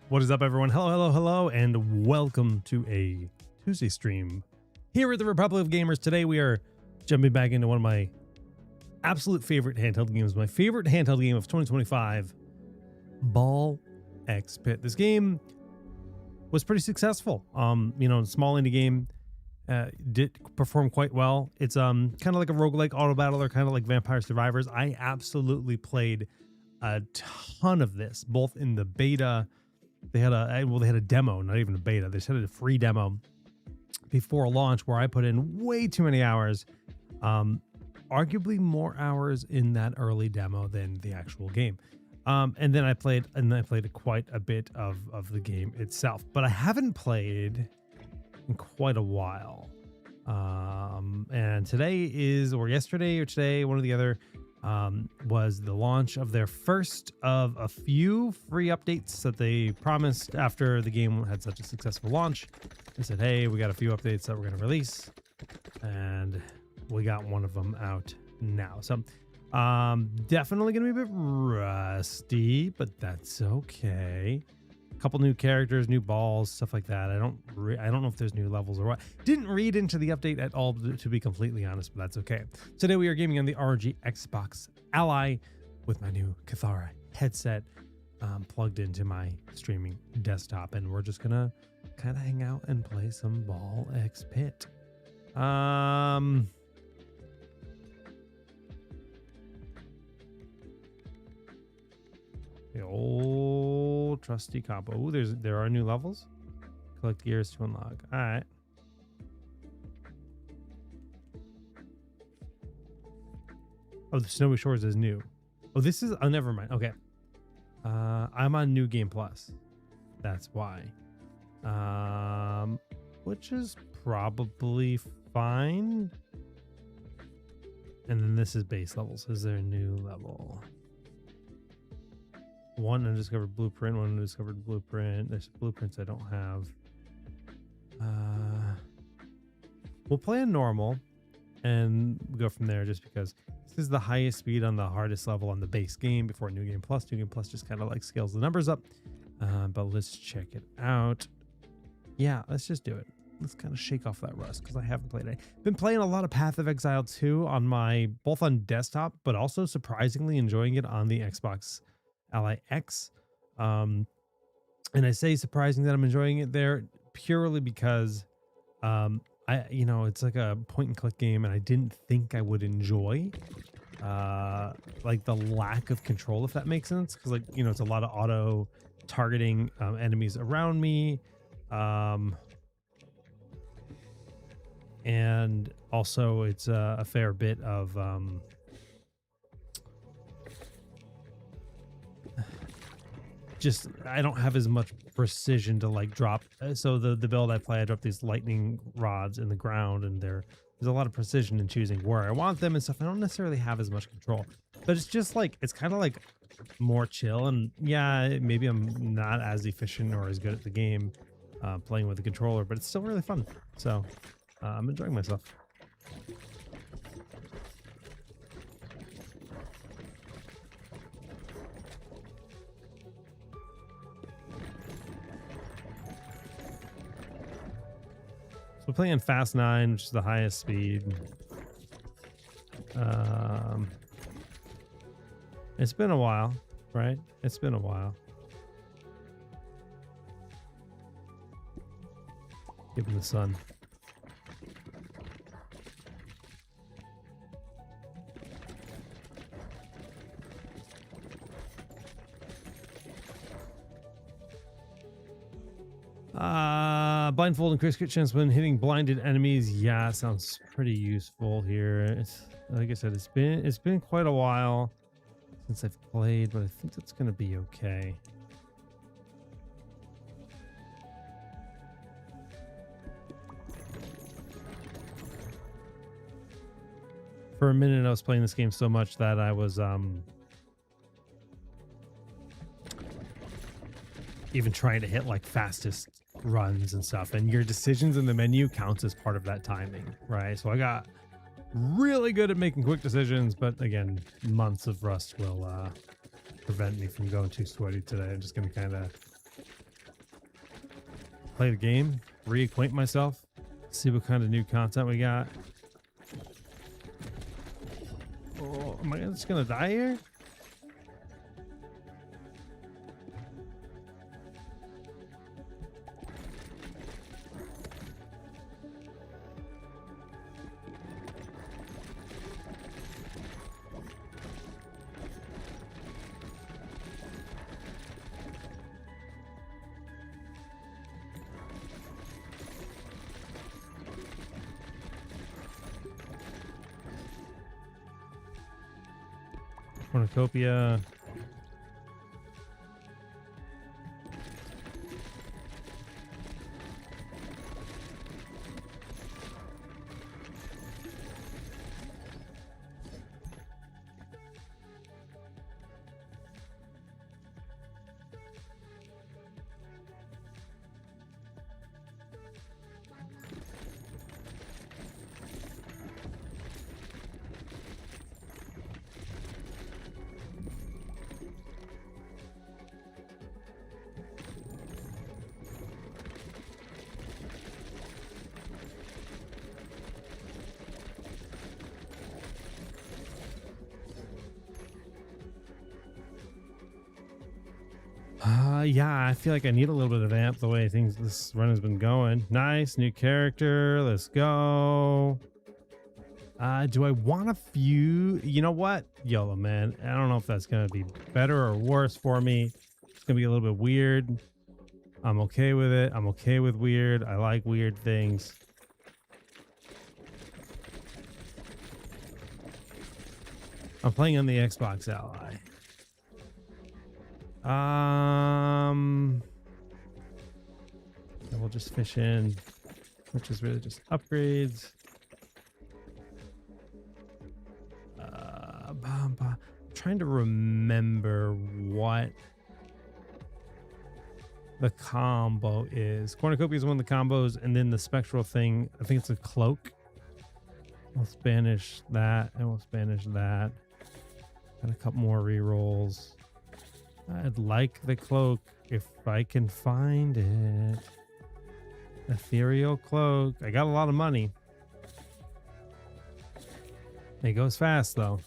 What is up, everyone? Hello, and welcome to a Tuesday stream here at the Republic of Gamers. Today we are jumping back into one of my absolute favorite handheld games, my favorite handheld game of 2025, Ball X Pit. This game was pretty successful. Small indie game, did perform quite well. It's kind of like a roguelike auto battler, kind of like Vampire Survivors. I absolutely played a ton of this, both in the beta. They had a demo, not even a beta. They just had a free demo before launch where I put in way too many hours. Arguably more hours in that early demo than the actual game. And then I played quite a bit of the game itself, but I haven't played in quite a while. And yesterday or today, one or the other, was the launch of their first of a few free updates that they promised after the game had such a successful launch. They said, hey, we got a few updates that we're going to release, and we got one of them out now. So definitely going to be a bit rusty, but that's okay. A couple new characters, new balls, stuff like that. I don't know if there's new levels or what. Didn't read into the update at all, to be completely honest, but that's okay. Today we are gaming on the ROG Xbox Ally with my new Cathara headset plugged into my streaming desktop, and we're just gonna kind of hang out and play some Ball X Pit. The old trusty combo. Ooh, there are new levels. Collect gears to unlock. All right. Oh, the Snowy Shores is new. Oh, this is. Oh, never mind. Okay. I'm on New Game Plus. That's why. Which is probably fine. And then this is base levels. Is there a new level? One undiscovered blueprint, one undiscovered blueprint. There's blueprints I don't have. We'll play in normal and go from there, just because this is the highest speed on the hardest level on the base game before New Game Plus. New Game Plus just kind of like scales the numbers up. But let's check it out. Yeah, let's just do it. Let's kind of shake off that rust because I haven't played it. Been playing a lot of Path of Exile 2 on both on desktop, but also surprisingly enjoying it on the Xbox Ally X. And I say surprising that I'm enjoying it there purely because it's like a point and click game, and I didn't think I would enjoy like the lack of control, if that makes sense, because it's a lot of auto targeting enemies around me, and also it's a fair bit of just I don't have as much precision to drop. So the build I play, I drop these lightning rods in the ground, and there's a lot of precision in choosing where I want them and stuff. I don't necessarily have as much control, but it's just it's kind of more chill. And yeah, maybe I'm not as efficient or as good at the game playing with the controller, but it's still really fun. So I'm enjoying myself. We're playing Fast 9, which is the highest speed. It's been a while, right? It's been a while. Give him the sun. Blindfold increased crit chance when hitting blinded enemies. Yeah, sounds pretty useful here. Like I said, it's been quite a while since I've played, but I think that's gonna be okay. For a minute, I was playing this game so much that I was even trying to hit fastest runs and stuff, and your decisions in the menu counts as part of that timing, right? So I got really good at making quick decisions, but again, months of rust will prevent me from going too sweaty today. I'm just gonna kind of play the game, reacquaint myself, see what kind of new content we got. Oh, am I just gonna die here? Cornucopia. Yeah, I feel like I need a little bit of amp the way things this run has been going. Nice new character. Let's go. Do I want a few? You know what? YOLO, man. I don't know if that's gonna be better or worse for me. It's gonna be a little bit weird. I'm okay with it. I'm okay with weird. I like weird things. I'm playing on the Xbox Ally. And we'll just fish in, which is really just upgrades. I'm trying to remember what the combo is. Cornucopia is one of the combos, and then the spectral thing, I think it's a cloak. We'll Spanish that, and we'll Spanish that. Got a couple more rerolls. I'd like the cloak if I can find it. Ethereal cloak. I got a lot of money. It goes fast though.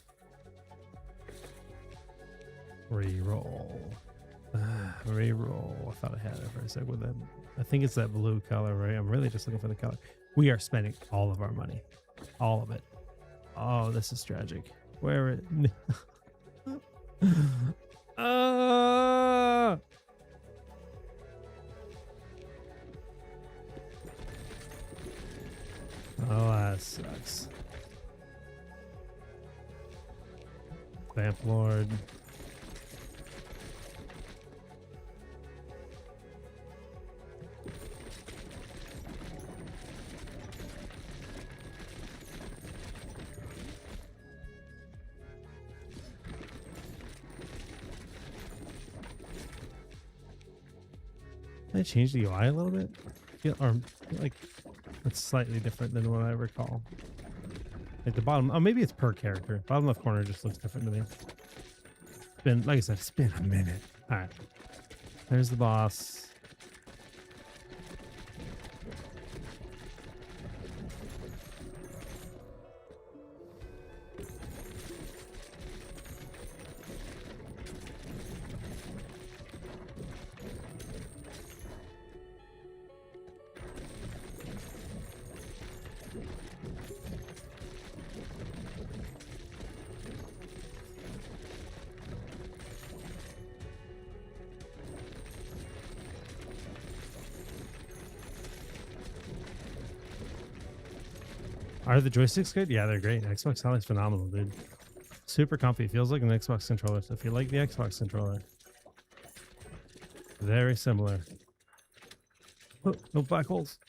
Reroll. Reroll. I thought I had it for a sec with that. I think it's that blue color, right? I'm really just looking for the color. We are spending all of our money. All of it. Oh, this is tragic. Where it? Oh, that sucks. Vamp Lord. Did I change the UI a little bit? Or like it's slightly different than what I recall. At the bottom, oh, maybe it's per character. Bottom left corner just looks different to me. It's been, like I said, it's been a minute. All right, there's the boss. Are the joysticks good? Yeah, they're great. Xbox Ally is phenomenal, dude. Super comfy. Feels like an Xbox controller. So if you like the Xbox controller, very similar. Oh, no black holes.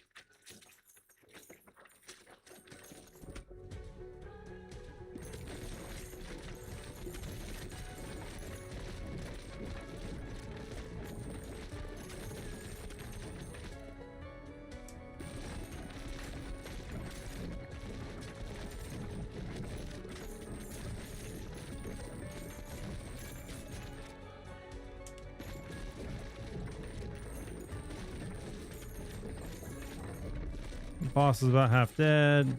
Boss is about half dead.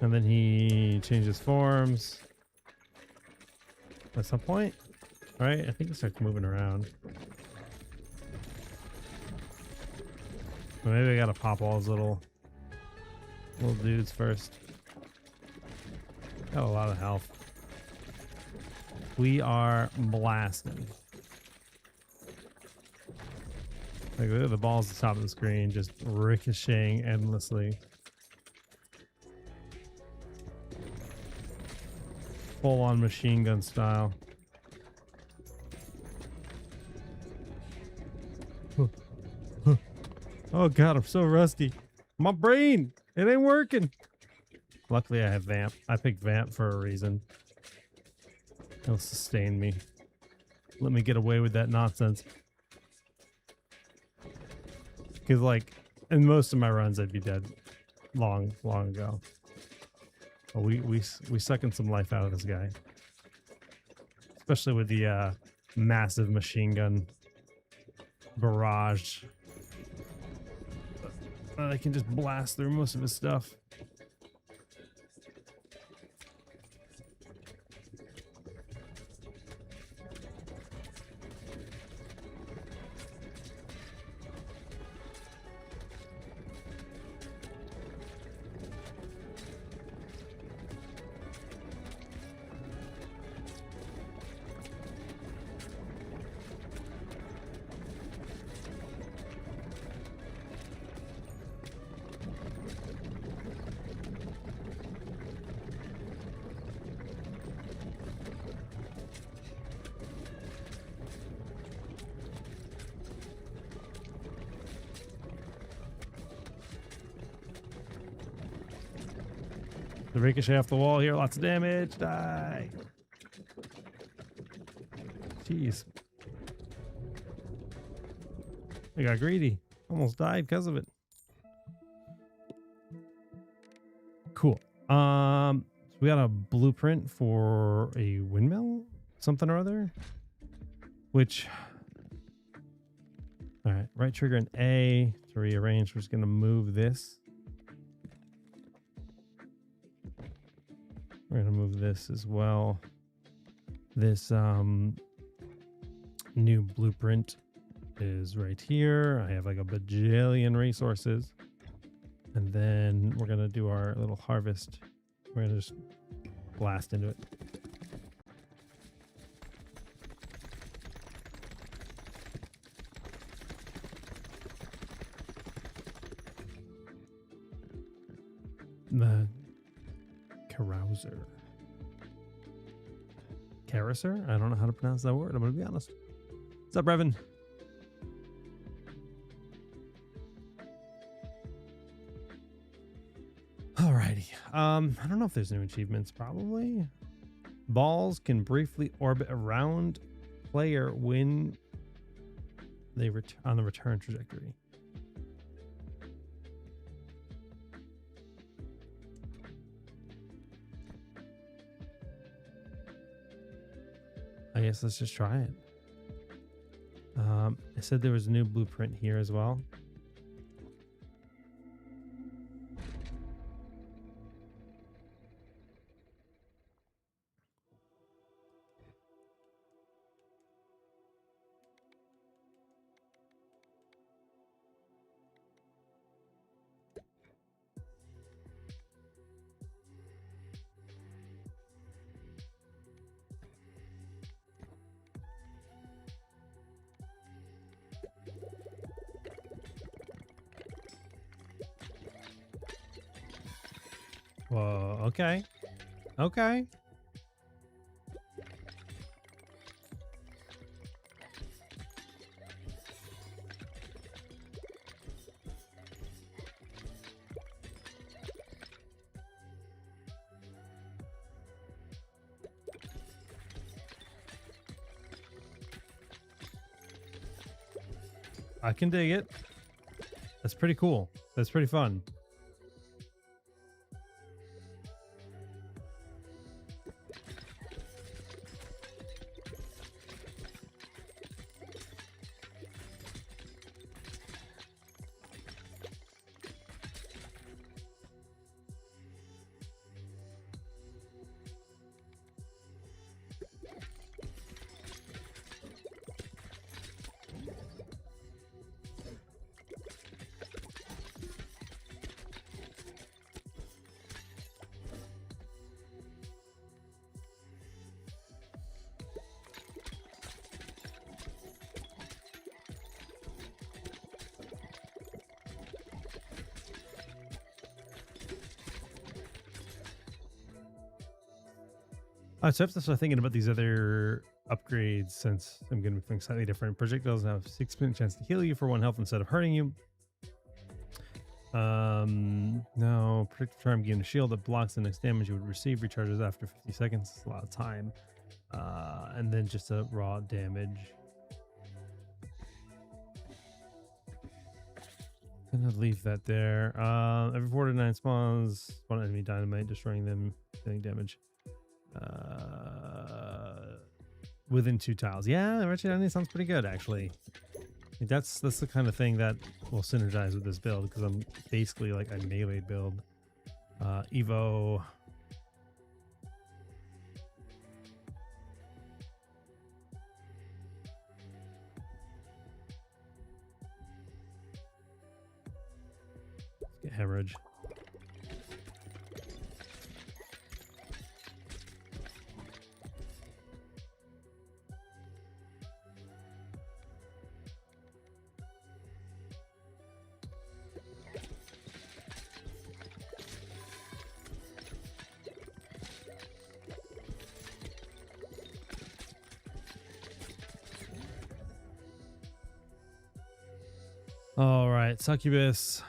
And then he changes forms. At some point, right? I think he starts moving around. Maybe I gotta pop all his little dudes first. Got a lot of health. We are blasting. Like, look at the balls at the top of the screen just ricocheting endlessly. Full on machine gun style. Oh god, I'm so rusty. My brain, it ain't working. Luckily I have Vamp. I picked Vamp for a reason. It'll sustain me. Let me get away with that nonsense. Because like, in most of my runs I'd be dead long ago. Oh, we sucking some life out of this guy. Especially with the massive machine gun barrage. I can just blast through most of his stuff. The ricochet off the wall here, lots of damage. Die. Jeez. I got greedy. Almost died because of it. Cool. So we got a blueprint for a windmill, something or other. Which, all right, right trigger and A to rearrange. We're just gonna move this. We're gonna move this as well. This new blueprint is right here. I have like a bajillion resources. And then we're gonna do our little harvest. We're gonna just blast into it. The carouser. Carouser? I don't know how to pronounce that word. I'm gonna be honest. What's up, Brevin? Alrighty. I don't know if there's new achievements. Probably. Balls can briefly orbit around player when they on the return trajectory. I guess let's just try it. I said there was a new blueprint here as well. Whoa, okay. Okay. I can dig it. That's pretty cool. That's pretty fun. So I have to start thinking about these other upgrades since I'm going to be doing slightly different. Projectiles have 6% chance to heal you for 1 health instead of hurting you. No, predictive charm gain a shield that blocks the next damage you would receive, recharges after 50 seconds. It's a lot of time. And then just a raw damage. Gonna leave that there. Every 4 to 9 spawns, one enemy dynamite, destroying them, dealing damage. Within 2 tiles. Yeah, Wretched Enemy sounds pretty good actually. That's the kind of thing that will synergize with this build because I'm basically like a melee build. Evo. Let's get hemorrhage. All right, Succubus.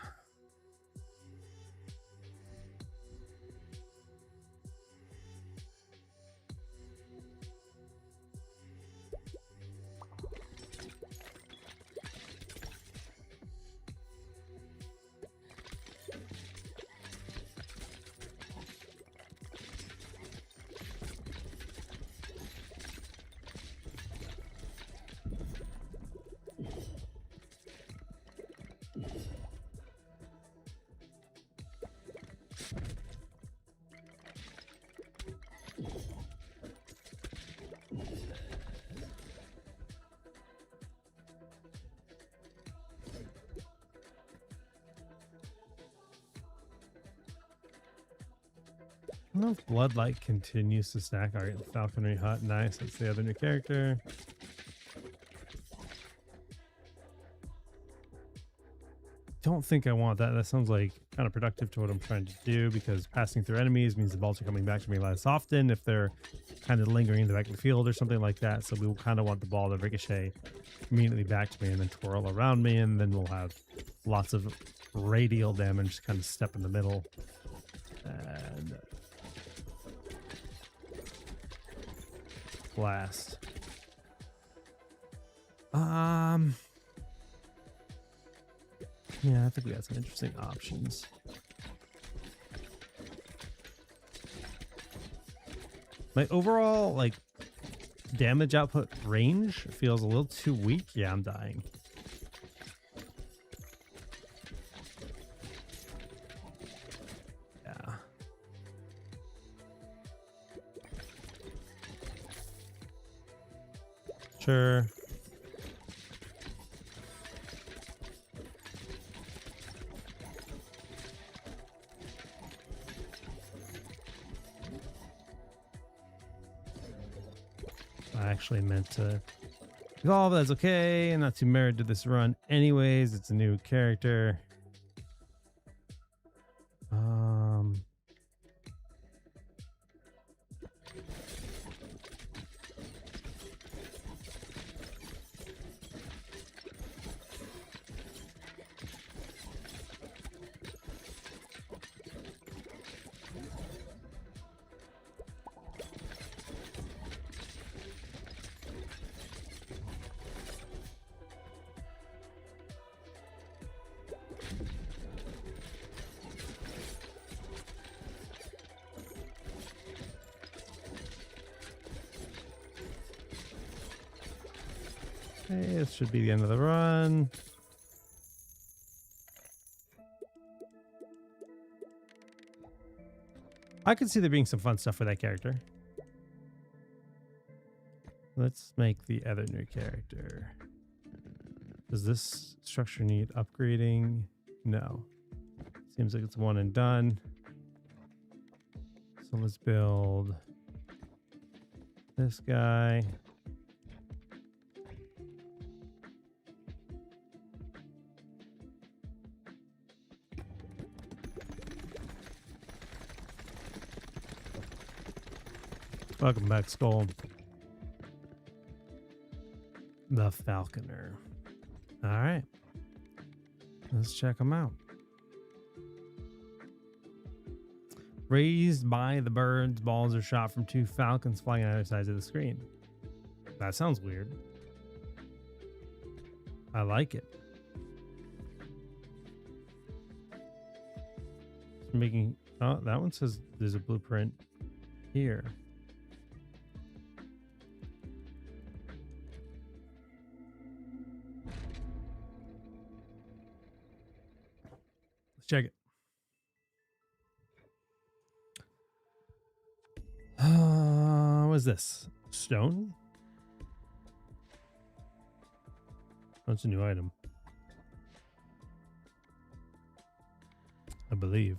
I don't know if Bloodlight continues to stack. All right, Falconer Hut, nice. That's the other new character. Don't think I want that. That sounds like kind of productive to what I'm trying to do because passing through enemies means the balls are coming back to me less often if they're kind of lingering in the back of the field or something like that. So we will kind of want the ball to ricochet immediately back to me and then twirl around me, and then we'll have lots of radial damage to kind of step in the middle. And blast. Yeah, I think we got some interesting options. My overall like damage output range feels a little too weak. Yeah, I'm dying. Yeah. Sure. I actually meant to evolve. That's okay. I'm not too married to this run anyways. It's a new character. Okay, this should be the end of the run. I could see there being some fun stuff for that character. Let's make the other new character. Does this structure need upgrading? No. Seems like it's one and done. So let's build this guy. Welcome back, Skull. The falconer. All right. Let's check them out. Raised by the birds, balls are shot from 2 falcons flying on either sides of the screen. That sounds weird. I like it. It's making, oh, that one says there's a blueprint here. Let's check it. What's this? Stone? That's a new item, I believe.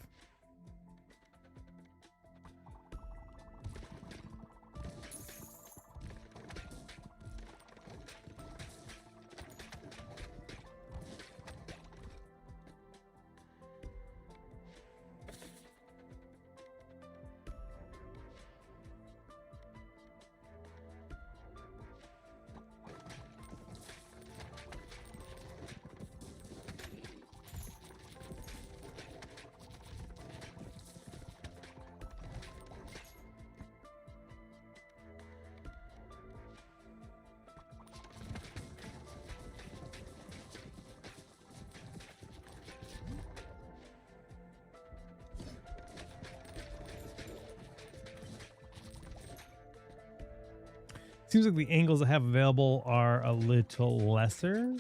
Seems like the angles I have available are a little lesser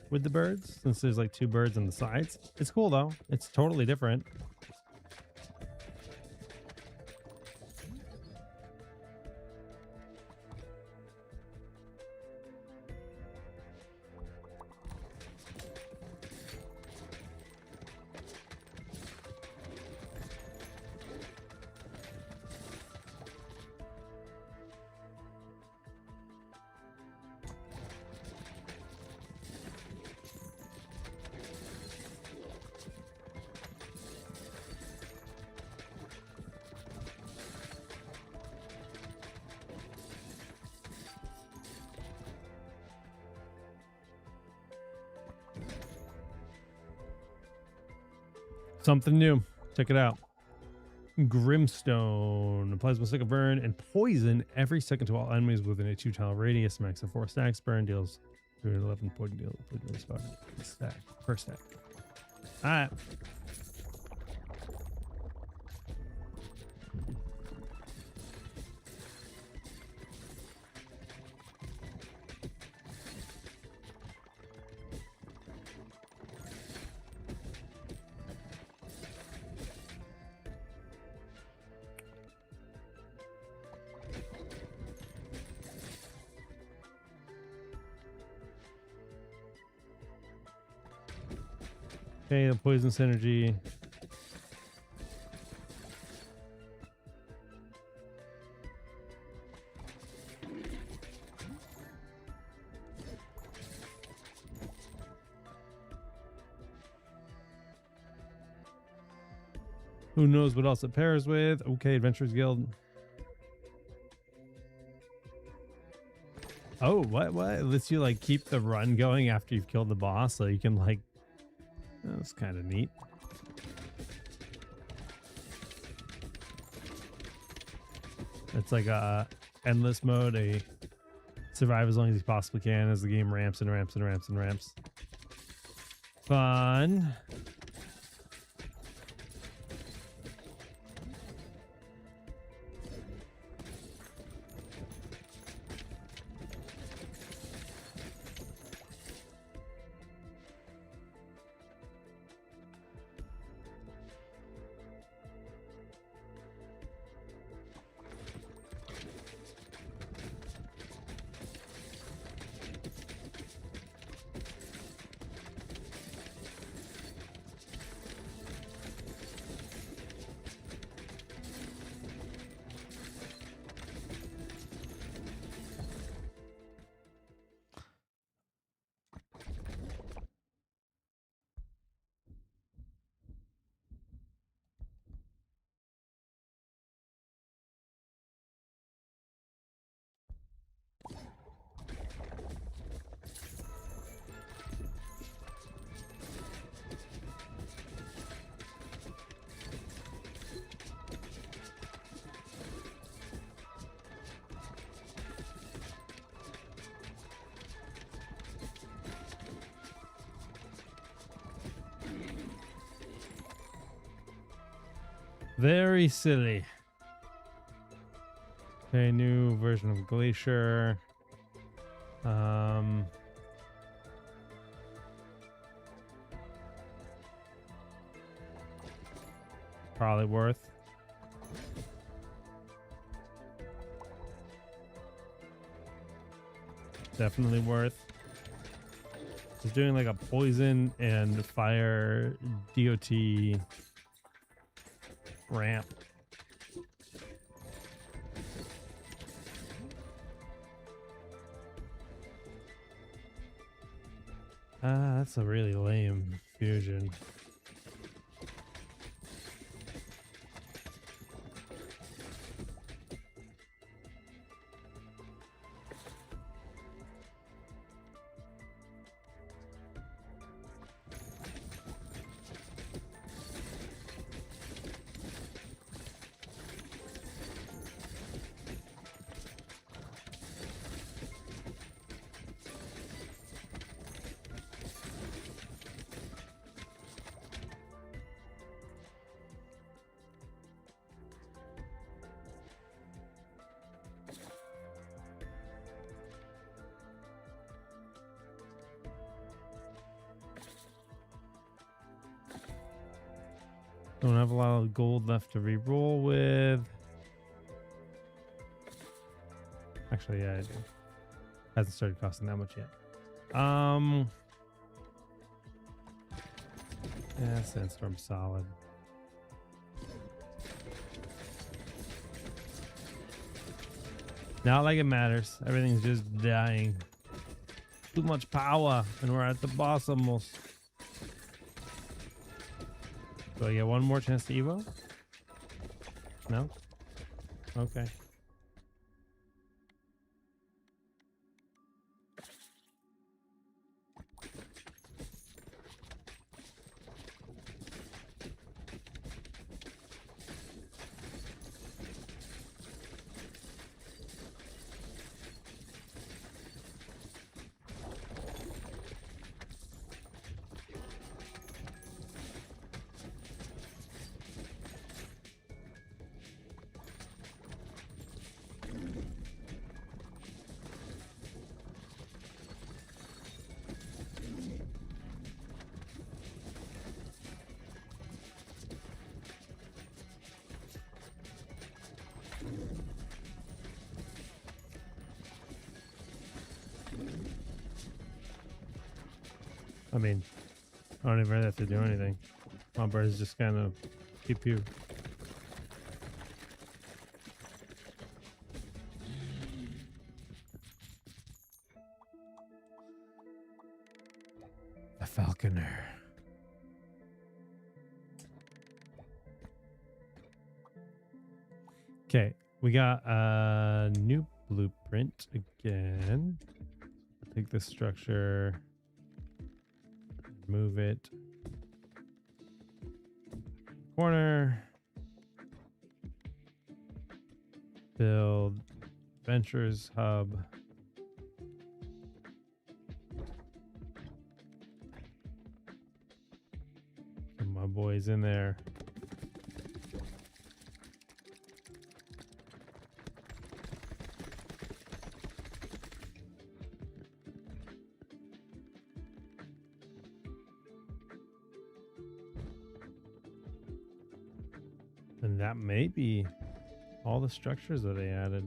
with the birds, since there's like 2 birds on the sides. It's cool though. It's totally different. Something new. Check it out. Grimstone applies one stick of burn and poison every second to all enemies within a 2-tile radius. Max of 4 stacks. Burn deals 211 point deal stack per stack. All right. Okay, the poison synergy. Who knows what else it pairs with? Okay, Adventurers Guild. Oh, what? It lets you like keep the run going after you've killed the boss, so you can like. That's kind of neat. It's like a endless mode, a survive as long as you possibly can as the game ramps and ramps and ramps and ramps. Fun. Very silly. Okay, new version of Glacier. Probably worth. Definitely worth. Just doing like a poison and fire DOT ramp. That's a really lame fusion. Don't have a lot of gold left to re-roll with. Actually, yeah, I do. Hasn't started costing that much yet. Yeah, Sandstorm solid. Not like it matters. Everything's just dying. Too much power, and we're at the boss almost. Do I get one more chance to Evo? No? Okay. I mean, I don't even have to do anything. My birds just kind of keep you. A falconer. Okay, we got a new blueprint again. Take this structure. Move it. Corner. Build. Ventures hub. Get my boys in there. And that may be all the structures that they added.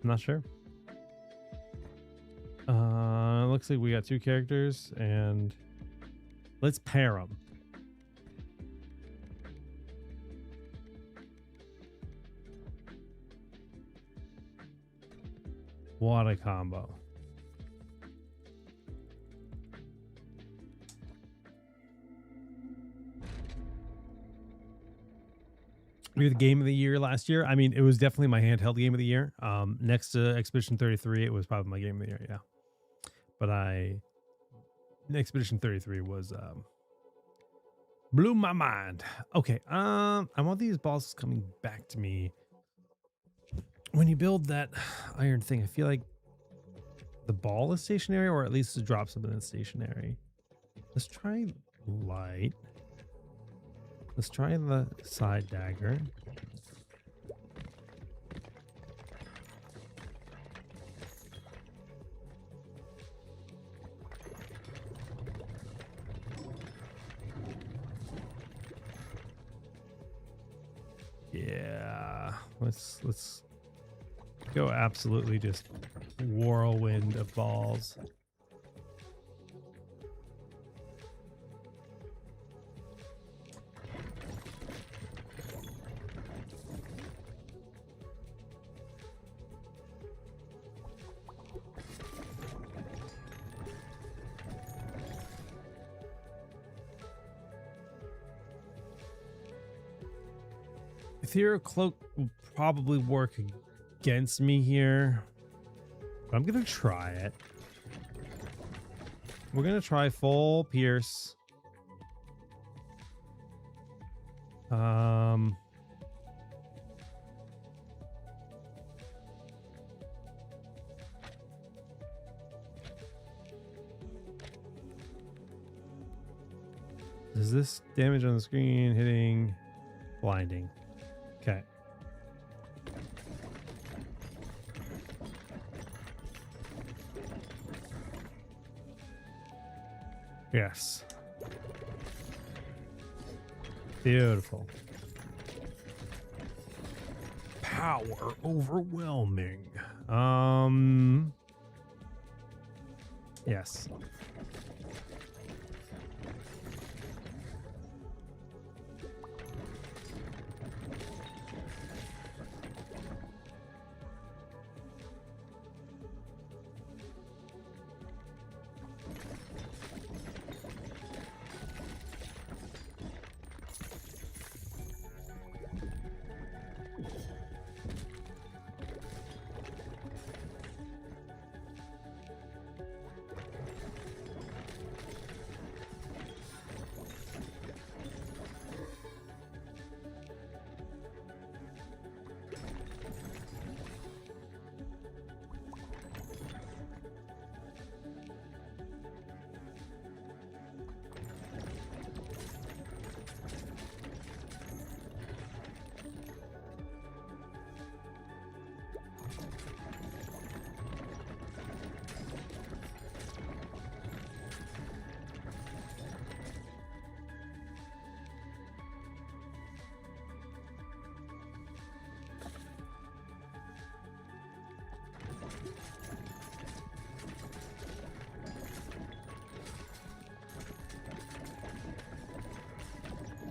I'm not sure. Looks like we got two characters, and let's pair them. What a combo. We had the game of the year last year. I mean, it was definitely my handheld game of the year. Next to Expedition 33, it was probably my game of the year, yeah. But Expedition 33 was blew my mind. Okay, I want these bosses coming back to me. When you build that iron thing, I feel like the ball is stationary, or at least to drop something that's stationary. Let's try light. Let's try the side dagger. Yeah, let's go absolutely just whirlwind of balls. Ethereal Cloak will probably work against me here, but I'm gonna try it. We're gonna try full pierce. Does this damage on the screen hitting blinding? Okay. Yes. Beautiful. Power overwhelming. Yes.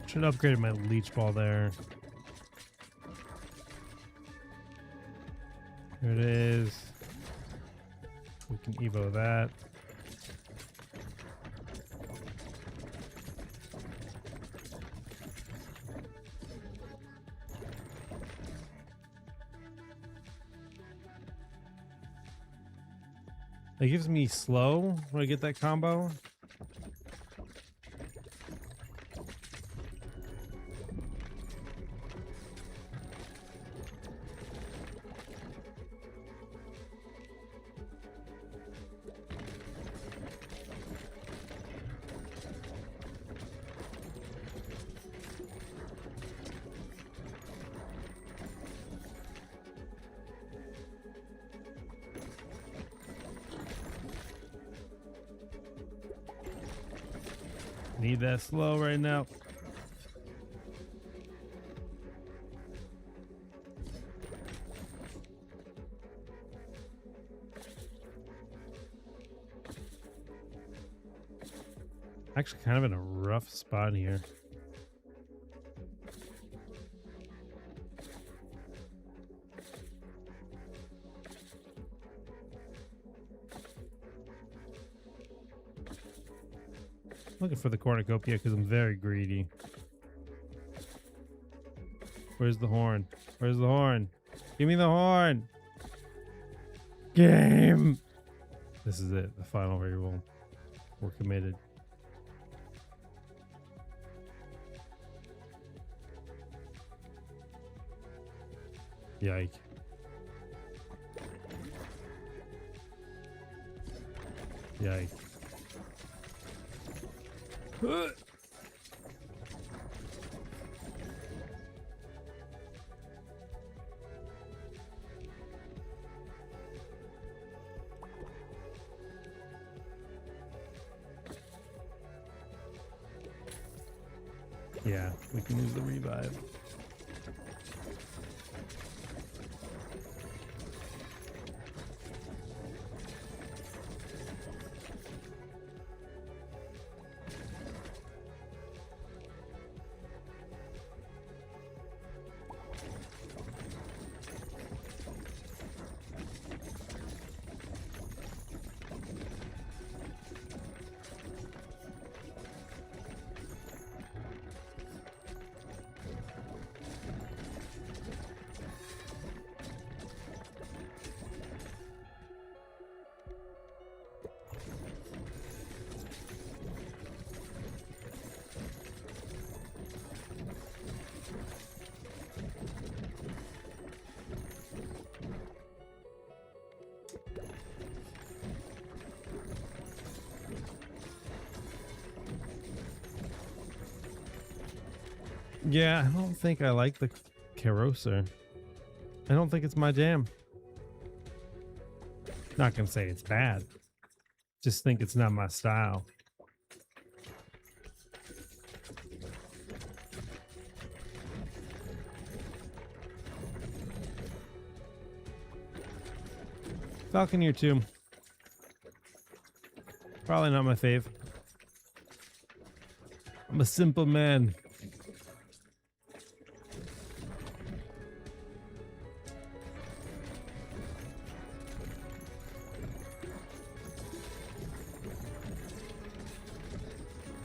Should have upgraded my leech ball there. Here it is. We can evo that. It gives me slow when I get that combo. Need that slow right now. Actually kind of in a rough spot here. Looking for the cornucopia because I'm very greedy. Where's the horn? Where's the horn? Give me the horn. Game. This is it. The final reroll. We're committed. Yike. Yikes. Yeah, we can use the revive. Yeah, I don't think I like the Carousel. I don't think it's my jam. Not gonna say it's bad. Just think it's not my style. Falconer 2. Probably not my fave. I'm a simple man.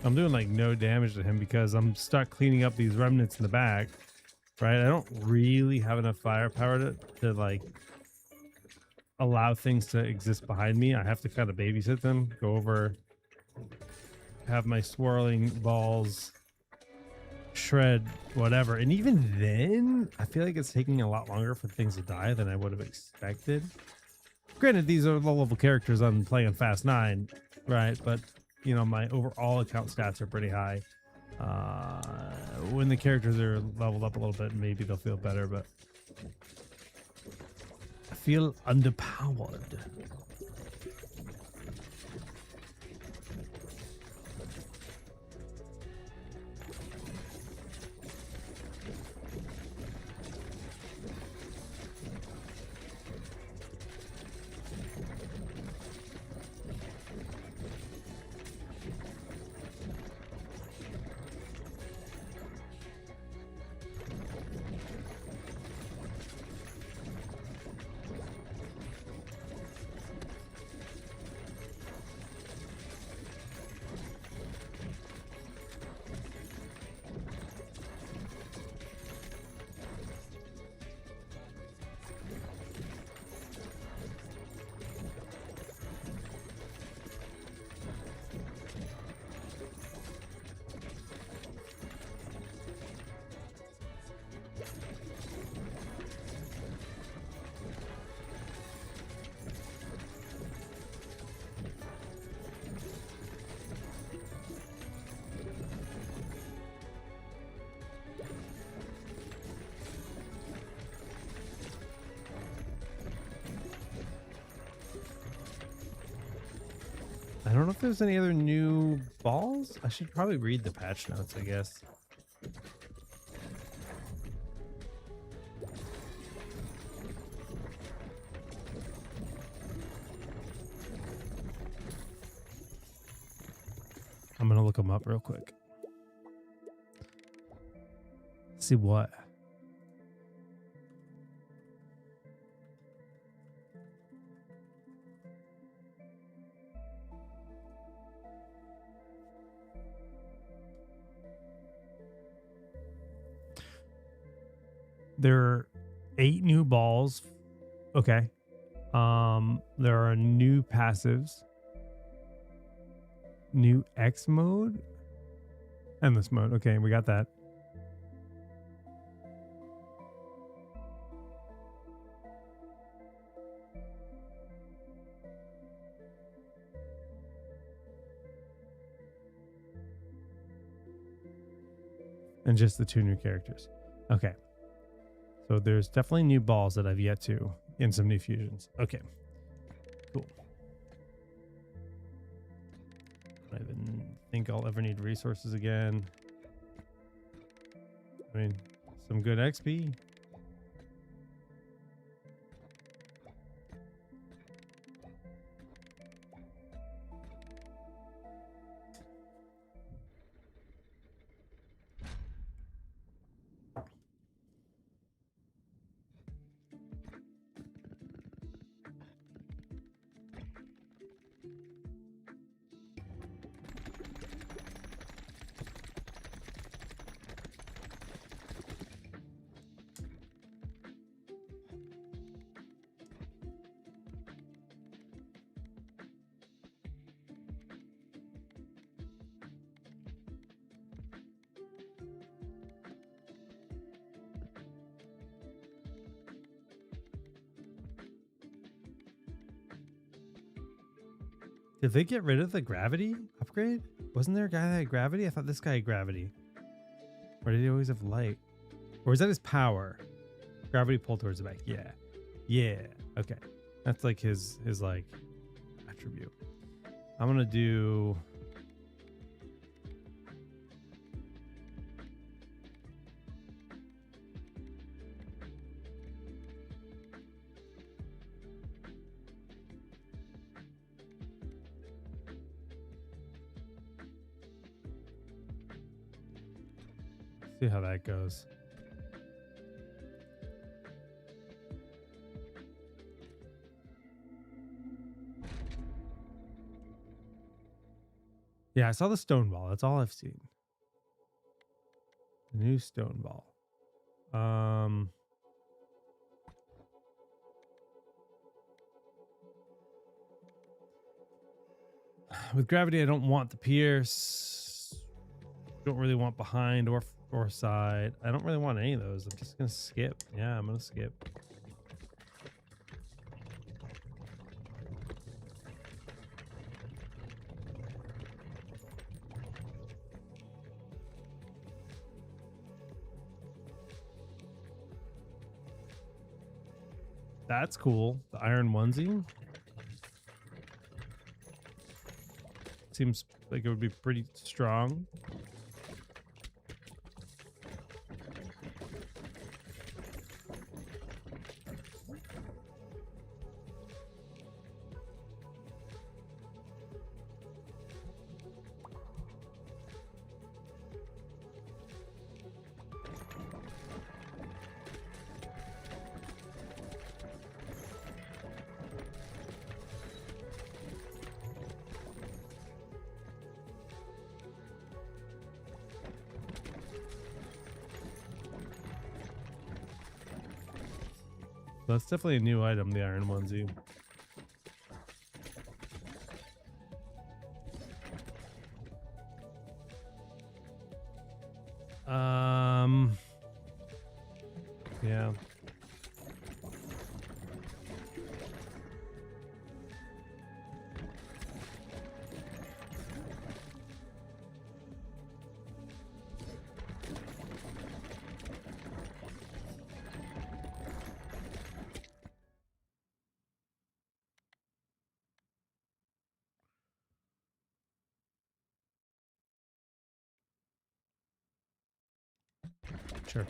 I'm doing like no damage to him because I'm stuck cleaning up these remnants in the back, right? I don't really have enough firepower to like allow things to exist behind me. I have to kind of babysit them, go over, have my swirling balls shred whatever. And even then, I feel like it's taking a lot longer for things to die than I would have expected. Granted, these are low-level characters I'm playing on Fast 9, right? But you know, my overall account stats are pretty high. When the characters are leveled up a little bit, maybe they'll feel better, but I feel underpowered. I don't know if there's any other new balls. I should probably read the patch notes, I guess. I'm gonna look them up real quick. See what? There are 8 new balls. Okay. There are new passives. New X mode. Endless mode. Okay, we got that. than just the 2 new characters. Okay. So there's definitely new balls that I've yet to in some new fusions. Okay. Cool. I didn't think I'll ever need resources again. I mean, some good XP. Did they get rid of the gravity upgrade? Wasn't there a guy that had gravity? I thought this guy had gravity. Or did he always have light? Or is that his power? Gravity pull towards the back. Yeah. Yeah. Okay. That's like his like attribute. I'm gonna do see how that goes. Yeah, I saw the stone ball. That's all I've seen. The new stone ball. With gravity, I don't want the pierce. Don't really want behind or side. I don't really want any of those. I'm just gonna skip. Yeah, I'm gonna skip. That's cool. The iron onesie. Seems like it would be pretty strong. That's definitely a new item, the iron onesie. Yeah. Sure.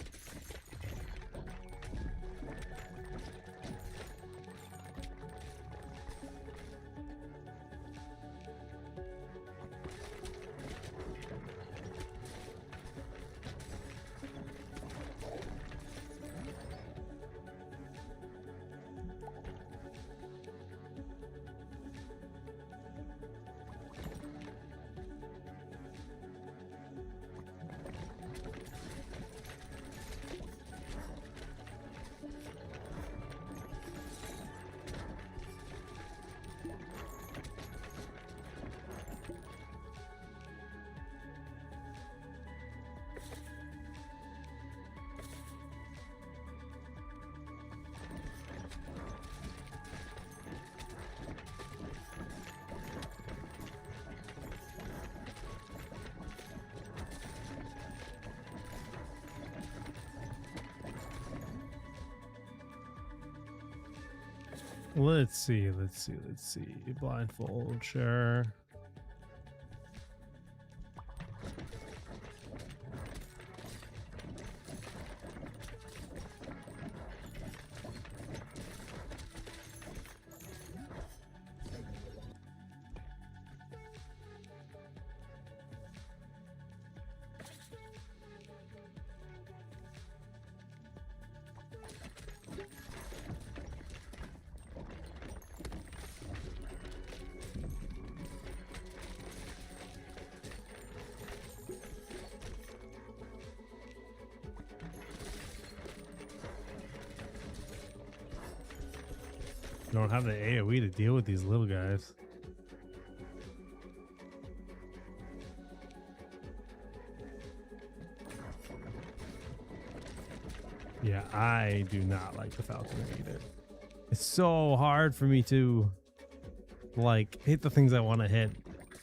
Let's see. Blindfold, sure. Don't have the AoE to deal with these little guys. Yeah, I do not like the falconer either. It's so hard for me to like hit the things I want to hit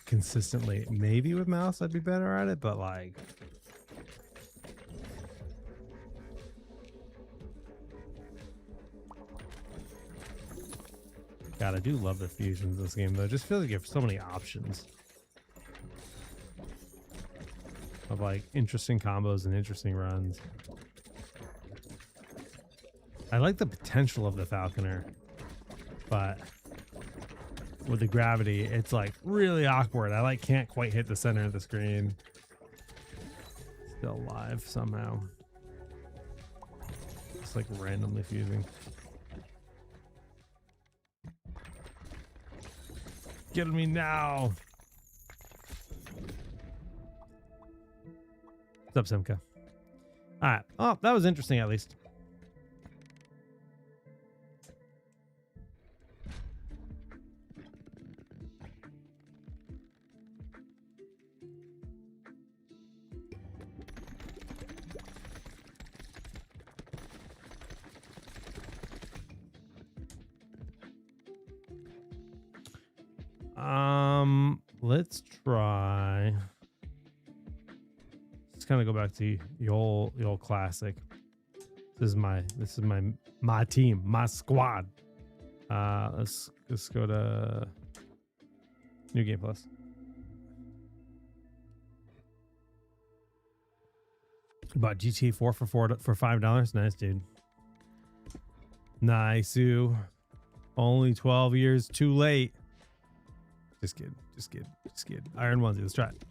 consistently. Maybe with mouse I'd be better at it, but like God, I do love the fusions in this game though. It just feels like you have so many options of like interesting combos and interesting runs. I like the potential of the falconer, but with the gravity, it's like really awkward. I like can't quite hit the center of the screen. Still alive somehow. It's like randomly fusing. Get me now. What's up, Simka? All right. Oh, that was interesting at least. Let's try. Let's kind of go back to the old classic. This is my team, my squad. Let's go to New Game Plus. Bought GTA 4 for $5. Nice, dude. Nice, you. Only 12 years too late. Just kidding. Iron onesie. Let's try it.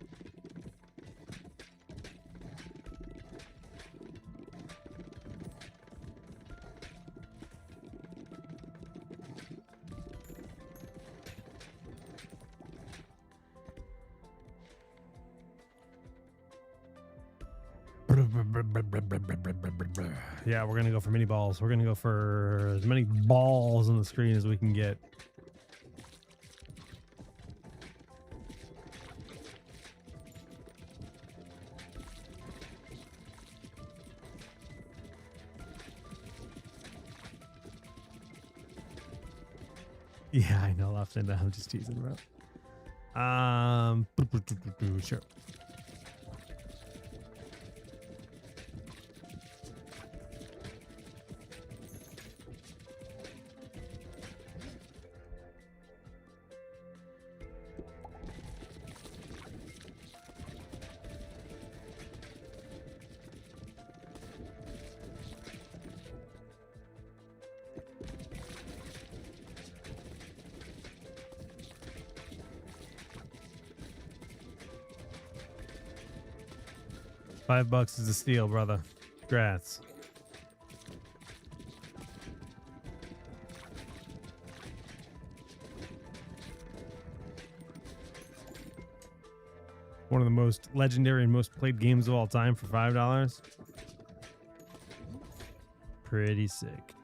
Yeah, we're gonna go for mini balls. We're gonna go for as many balls on the screen as we can get. Yeah, I know, left and down. I'm just teasing about. Sure. $5 is a steal, brother. Congrats. One of the most legendary and most played games of all time for $5. Pretty sick.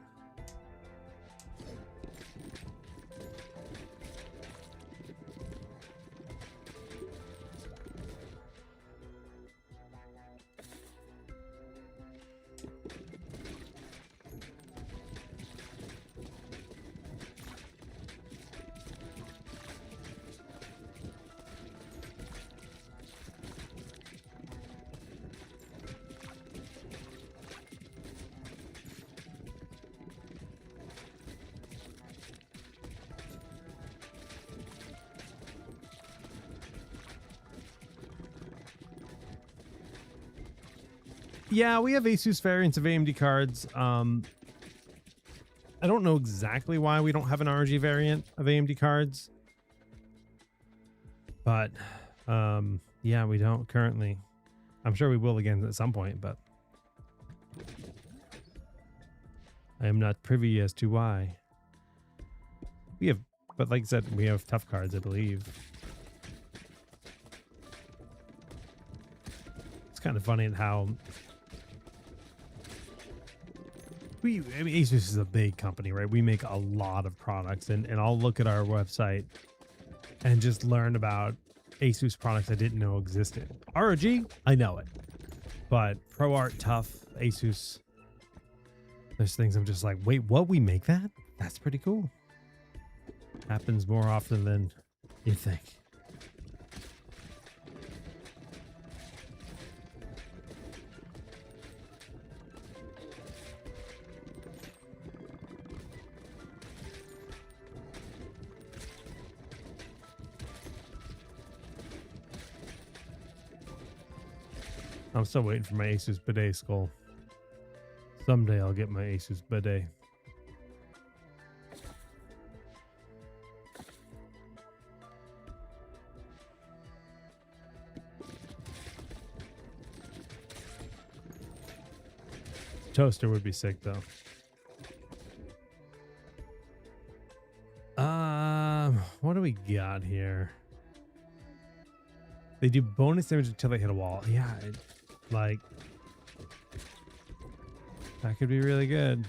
Yeah, we have Asus variants of AMD cards. I don't know exactly why we don't have an ROG variant of AMD cards, but yeah, we don't currently. I'm sure we will again at some point, but I am not privy as to why. We have, but like I said, we have tough cards, I believe. It's kind of funny how I mean, Asus is a big company, right? We make a lot of products, and I'll look at our website and just learn about Asus products I didn't know existed. ROG, I know it, but ProArt, Tough, Asus, there's things I'm just like, wait, what? We make that? That's pretty cool. Happens more often than you think. I'm still waiting for my Asus bidet skull. Someday I'll get my Asus bidet. Toaster would be sick though. What do we got here? They do bonus damage until they hit a wall. Yeah, like that could be really good.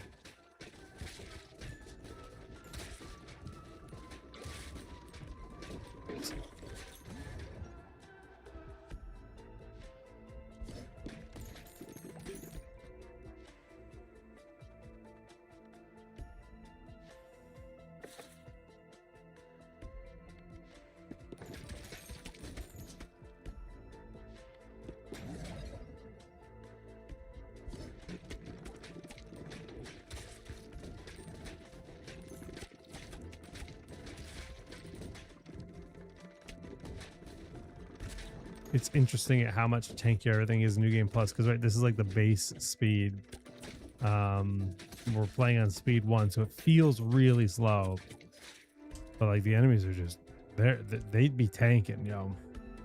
It's interesting at how much tankier everything is in New Game Plus, because right, this is like the base speed. We're playing on speed 1, so it feels really slow. But like the enemies are just there. They'd be tanking, yo.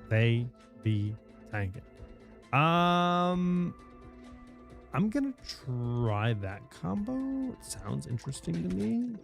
They be tanking. I'm gonna try that combo. It sounds interesting to me.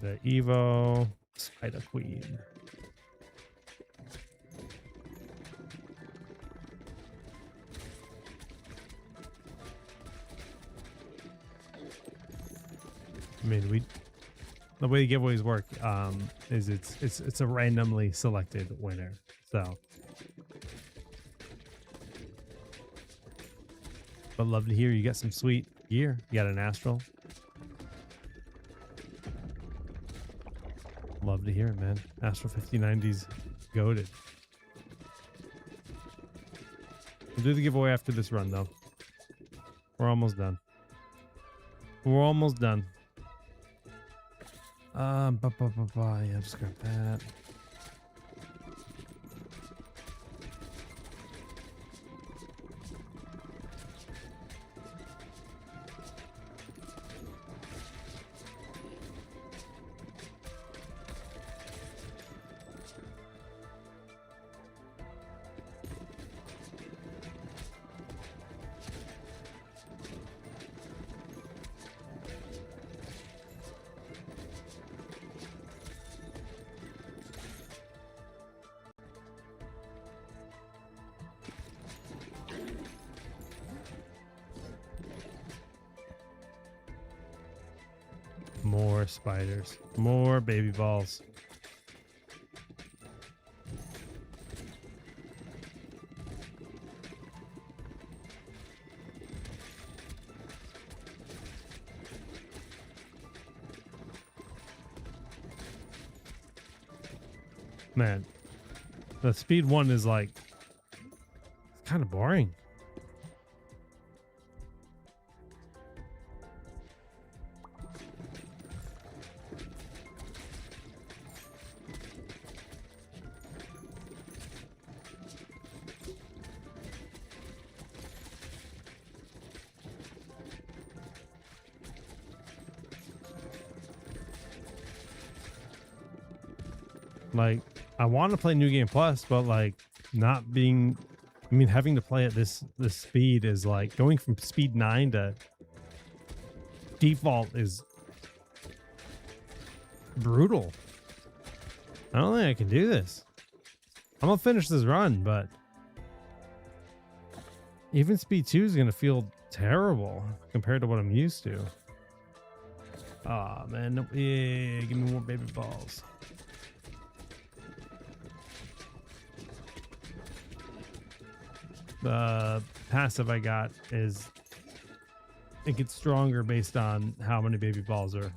The Evo Spider Queen. I mean, the way the giveaways work is it's a randomly selected winner. So, but love to hear you got some sweet gear. You got an Astral. Love to hear it, man. Astral 5090's goated. We'll do the giveaway after this run, though. We're almost done. We're almost done. Yeah, just grab that. More spiders. More baby balls. Man, the speed one is like kind of boring. Like, I want to play New Game Plus, but like not being, I mean, having to play at this speed is like going from speed 9 to default is brutal. I don't think I can do this. I'm gonna finish this run, but even speed 2 is gonna feel terrible compared to what I'm used to. Ah, man, yeah, give me more baby balls. The passive I got is it gets stronger based on how many baby balls are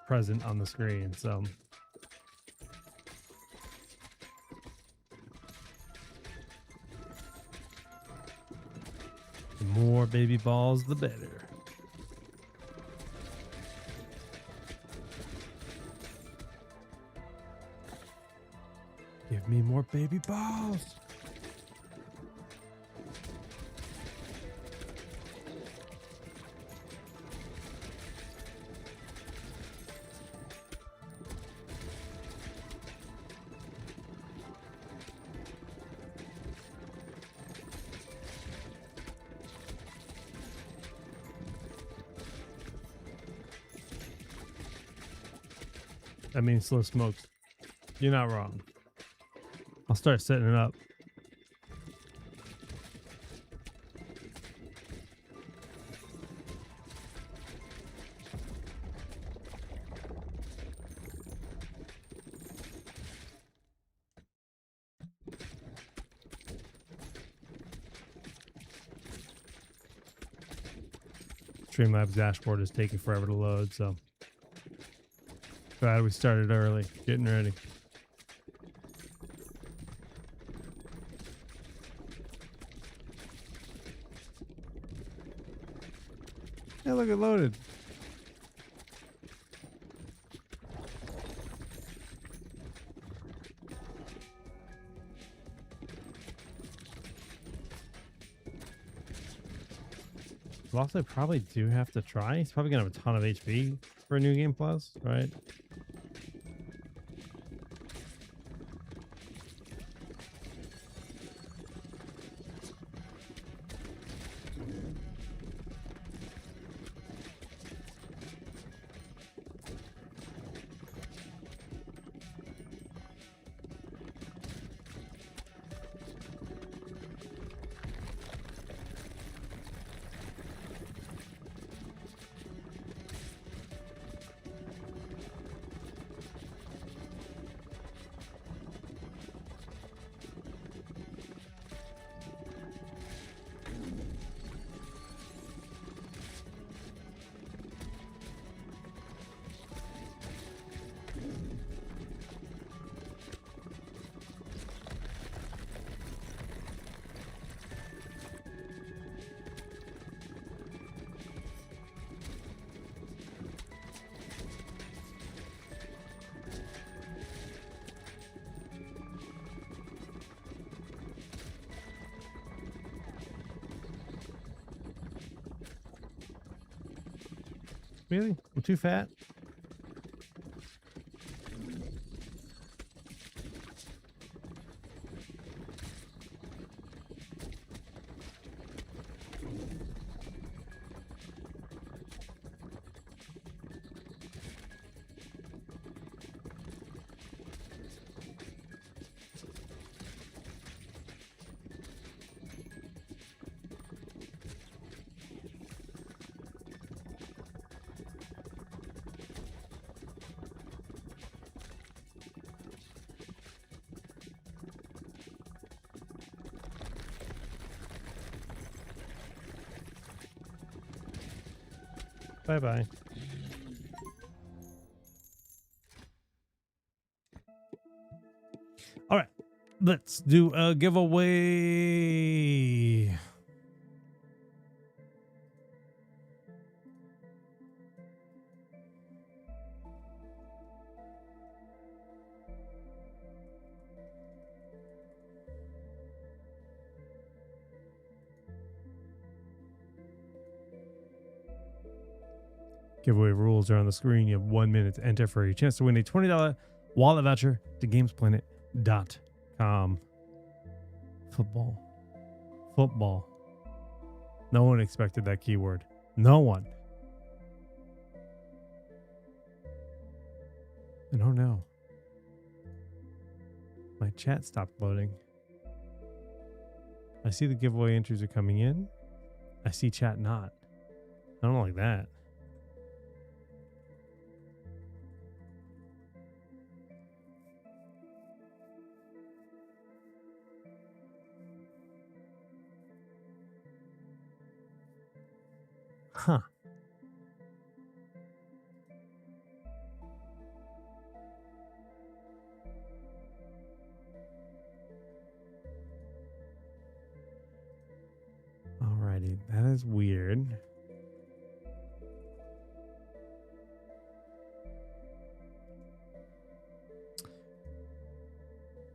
present on the screen. So the more baby balls, the better. Give me more baby balls. I mean, slow smokes. You're not wrong. I'll start setting it up. Streamlabs dashboard is taking forever to load, so glad we started early, getting ready. Hey, look, it loaded. Lost, I probably do have to try. He's probably gonna have a ton of HP for a New Game Plus, right? Really? I'm too fat? Bye-bye. All right, let's do a giveaway. Giveaway rules are on the screen. You have 1 minute to enter for a chance to win a $20 wallet voucher to gamesplanet.com. Football. No one expected that keyword. No one. And oh no. My chat stopped loading. I see the giveaway entries are coming in. I see chat not. I don't like that. Huh. Alrighty, that is weird.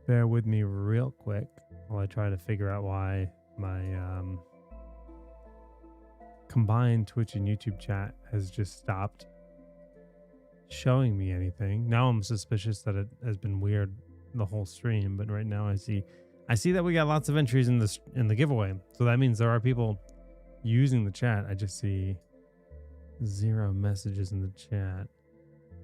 Bear with me real quick while I try to figure out why my combined Twitch and YouTube chat has just stopped showing me anything. Now I'm suspicious that it has been weird the whole stream, but right now I see that we got lots of entries in the giveaway. So that means there are people using the chat. I just see 0 messages in the chat.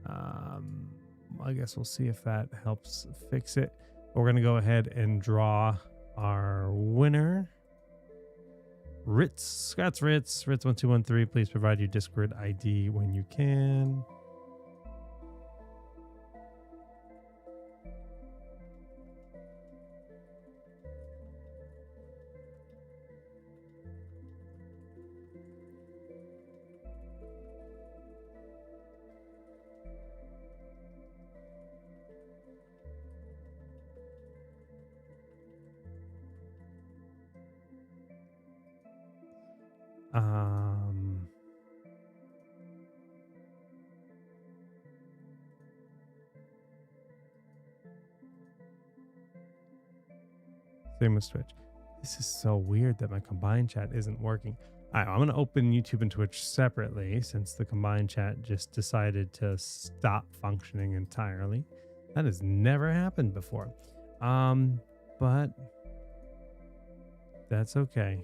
I guess we'll see if that helps fix it. We're going to go ahead and draw our winner. Ritz, that's Ritz 1213. Please provide your Discord ID when you can. Same with Twitch. This is so weird that my combined chat isn't working. All right, I'm going to open YouTube and Twitch separately since the combined chat just decided to stop functioning entirely. That has never happened before. But that's okay.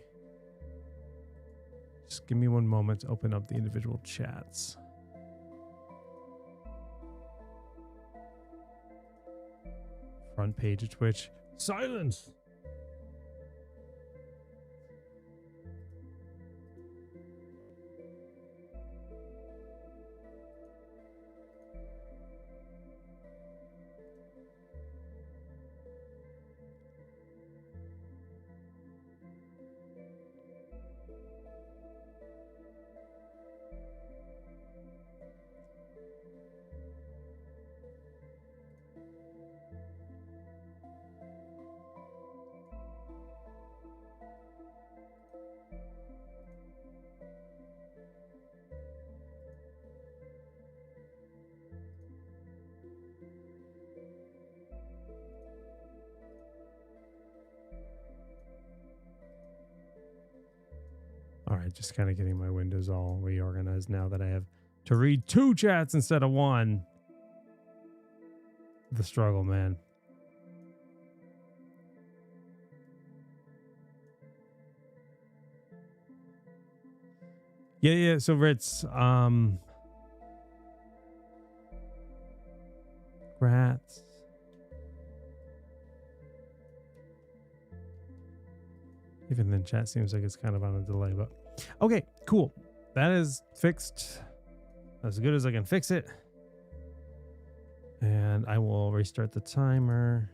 Just give me 1 moment to open up the individual chats. Front page of Twitch. Silence! All right, just kind of getting my windows all reorganized now that I have to read 2 chats instead of 1. The struggle, man. Yeah. So Ritz, rats. Even then, chat seems like it's kind of on a delay, but okay, cool. That is fixed as good as I can fix it. And I will restart the timer.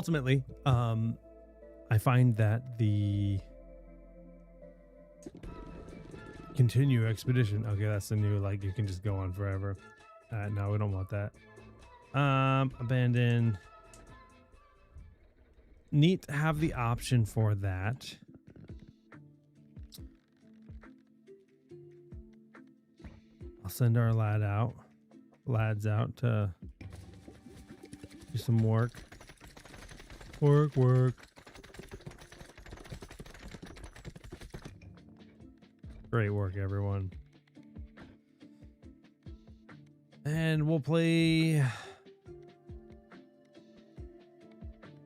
ultimately, I find that the continue expedition. Okay, that's the new, like, you can just go on forever. No, we don't want that. Abandon. Neat to have the option for that. I'll send our lads out to do some work. Work. Great work, everyone. And we'll play.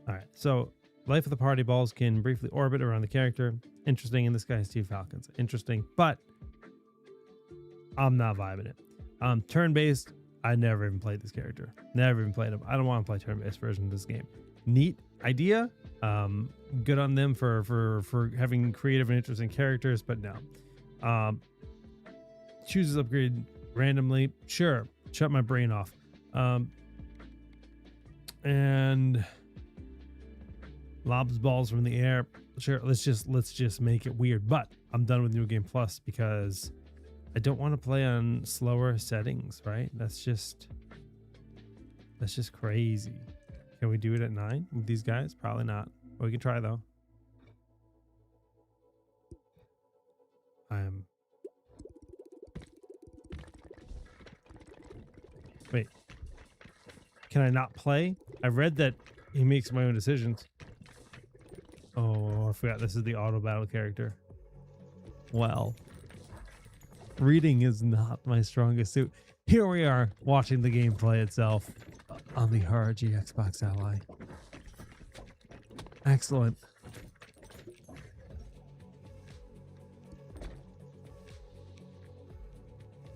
All right, so life of the party balls can briefly orbit around the character. Interesting, and this guy has 2 falcons. Interesting, but I'm not vibing it. Turn-based, I never even played this character. Never even played him. I don't want to play turn-based version of this game. Neat idea. Good on them for having creative and interesting characters, but no. Chooses upgrade randomly. Sure. Shut my brain off. And lobs balls from the air. Sure. Let's just make it weird. But I'm done with New Game Plus because I don't want to play on slower settings, right? That's just crazy. Can we do it at 9 with these guys? Probably not. But we can try though. Wait. Can I not play? I read that he makes my own decisions. Oh, I forgot this is the auto battle character. Well, reading is not my strongest suit. Here we are watching the gameplay itself on the ROG Xbox Ally. Excellent.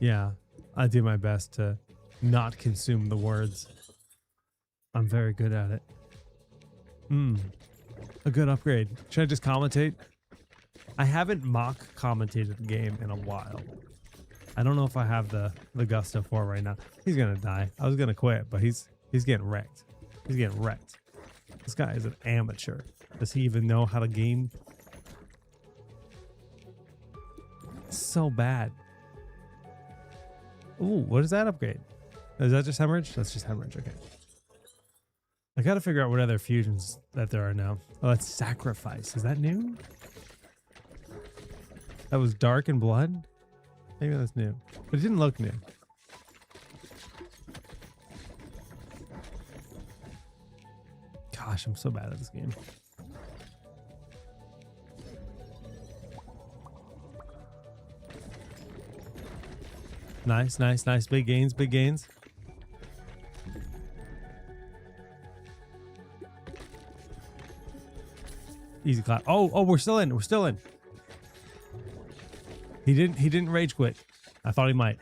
Yeah, I do my best to not consume the words. I'm very good at it. A good upgrade. Should I just commentate? I haven't mock commentated the game in a while. I don't know if I have the gusto for it right now. He's gonna die. I was gonna quit, but he's getting wrecked. He's getting wrecked. This guy is an amateur. Does he even know how to game? It's so bad. Ooh, what is that upgrade? Is that just hemorrhage? That's just hemorrhage. Okay. I gotta figure out what other fusions that there are now. Oh, that's sacrifice. Is that new? That was dark and blood? Maybe that's new. But it didn't look new. Gosh, I'm so bad at this game. Nice. Big gains. Easy clap. Oh, we're still in. He didn't rage quit. I thought he might.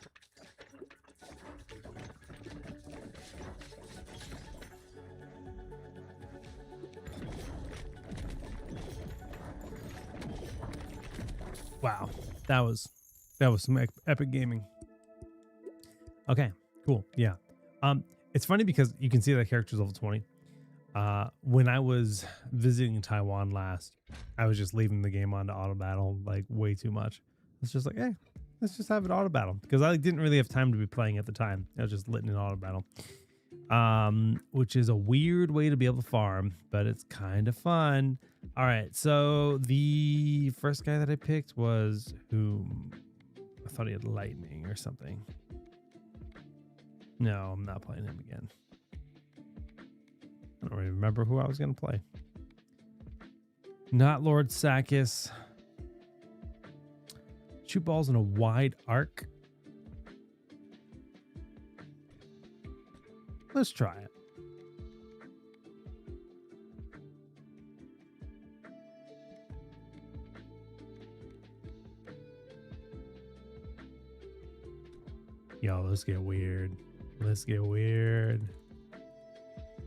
Wow. That was some epic gaming. Okay, cool. Yeah. It's funny because you can see that character's level 20. When I was visiting Taiwan last, I was just leaving the game on to auto battle like way too much. It's just like, hey, let's just have it auto battle because I didn't really have time to be playing at the time. I was just letting it auto battle, which is a weird way to be able to farm, but it's kind of fun. All right, so the first guy that I picked was whom? I thought he had lightning or something. No, I'm not playing him again. I don't really remember who I was going to play. Not Lord Sakis. Shoot balls in a wide arc. Let's try it. Yo, let's get weird.